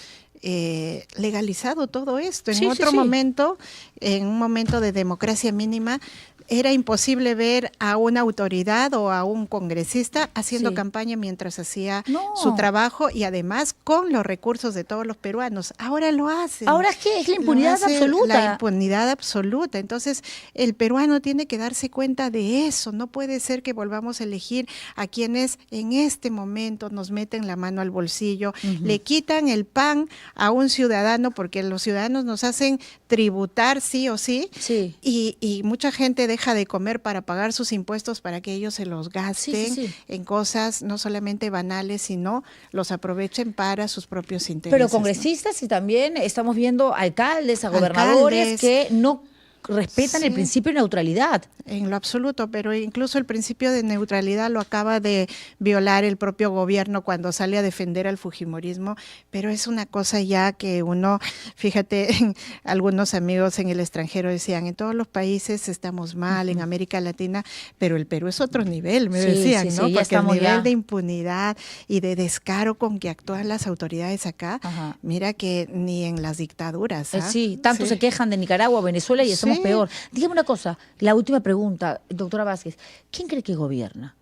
I: legalizado todo esto. En otro momento, en un momento de democracia mínima, era imposible ver a una autoridad o a un congresista haciendo campaña mientras hacía su trabajo y además con los recursos de todos los peruanos. Ahora lo hacen.
A: ¿Ahora qué? Es la impunidad absoluta.
I: La impunidad absoluta. Entonces, el peruano tiene que darse cuenta de eso. No puede ser que volvamos a elegir a quienes en este momento nos meten la mano al bolsillo, le quitan el pan a un ciudadano porque los ciudadanos nos hacen tributar sí o sí. Y mucha gente deja de comer para pagar sus impuestos para que ellos se los gasten en cosas no solamente banales, sino los aprovechen para sus propios intereses.
A: Pero congresistas, ¿no? Y también estamos viendo alcaldes, a gobernadores que no respetan el principio de neutralidad.
I: En lo absoluto, pero incluso el principio de neutralidad lo acaba de violar el propio gobierno cuando sale a defender al fujimorismo, pero es una cosa ya que uno, fíjate, algunos amigos en el extranjero decían, en todos los países estamos mal, en América Latina, pero el Perú es otro nivel, me decían, ¿no? Porque el nivel de impunidad y de descaro con que actúan las autoridades acá, mira que ni en las dictaduras.
A: Sí, tanto se quejan de Nicaragua, Venezuela y somos peor. Dígame una cosa, la última pregunta, doctora Vázquez, ¿quién cree que gobierna?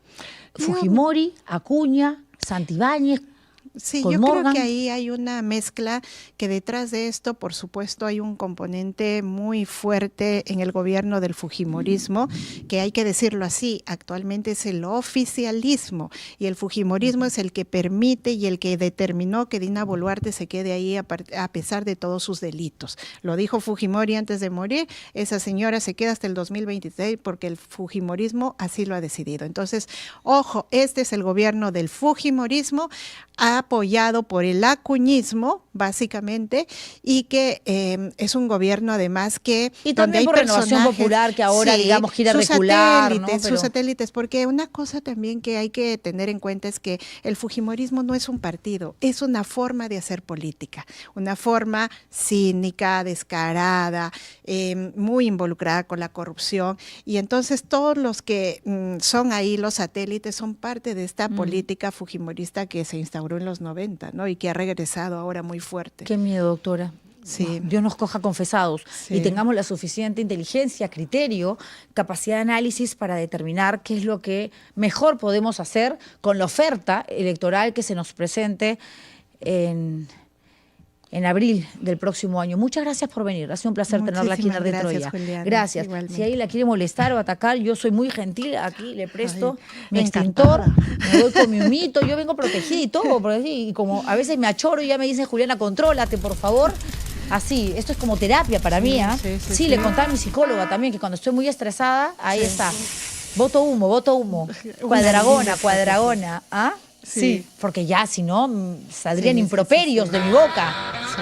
A: ¿Fujimori, Acuña, Santibáñez?
I: Sí, yo creo que ahí hay una mezcla, que detrás de esto, por supuesto, hay un componente muy fuerte en el gobierno del fujimorismo, que hay que decirlo así, actualmente es el oficialismo, y el fujimorismo es el que permite y el que determinó que Dina Boluarte se quede ahí a pesar de todos sus delitos. Lo dijo Fujimori antes de morir, esa señora se queda hasta el 2026 porque el fujimorismo así lo ha decidido. Entonces, ojo, este es el gobierno del fujimorismo, apoyado por el acuñismo, básicamente, y que es un gobierno además que...
A: Y también por Renovación Popular, que ahora, digamos, quiere recular, ¿no?
I: Sus satélites, porque una cosa también que hay que tener en cuenta es que el fujimorismo no es un partido, es una forma de hacer política, una forma cínica, descarada, muy involucrada con la corrupción, y entonces todos los que son ahí los satélites son parte de esta política fujimorista que se instauró en los 90, ¿no? Y que ha regresado ahora muy fuerte.
A: Qué miedo, doctora. Sí. Dios nos coja confesados y tengamos la suficiente inteligencia, criterio, capacidad de análisis para determinar qué es lo que mejor podemos hacer con la oferta electoral que se nos presente en abril del próximo año. Muchas gracias por venir. Ha sido un placer tenerla aquí en Arde Troya.
I: Juliana,
A: gracias.
I: Igualmente.
A: Si ahí la quiere molestar o atacar, yo soy muy gentil. Aquí le presto mi extintor, me doy con mi humito. Yo vengo protegida y todo. Y como a veces me achoro y ya me dicen, Juliana, contrólate, por favor. Así, esto es como terapia para mí. Sí, le contaba a mi psicóloga también que cuando estoy muy estresada, ahí está. Voto humo. Cuadragona. ¿Ah? Sí, porque ya si no saldrían improperios de mi boca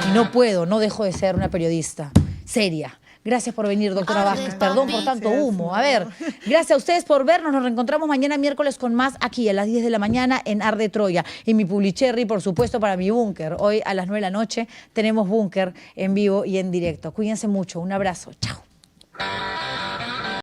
A: y no puedo, no dejo de ser una periodista seria. Gracias por venir, doctora Vázquez. Perdón por tanto humo. A ver, gracias a ustedes por vernos. Nos reencontramos mañana miércoles con más aquí a las 10 de la mañana en Arde Troya. Y mi Publicherry, por supuesto, para mi búnker. Hoy a las 9 de la noche tenemos búnker en vivo y en directo. Cuídense mucho. Un abrazo. Chao.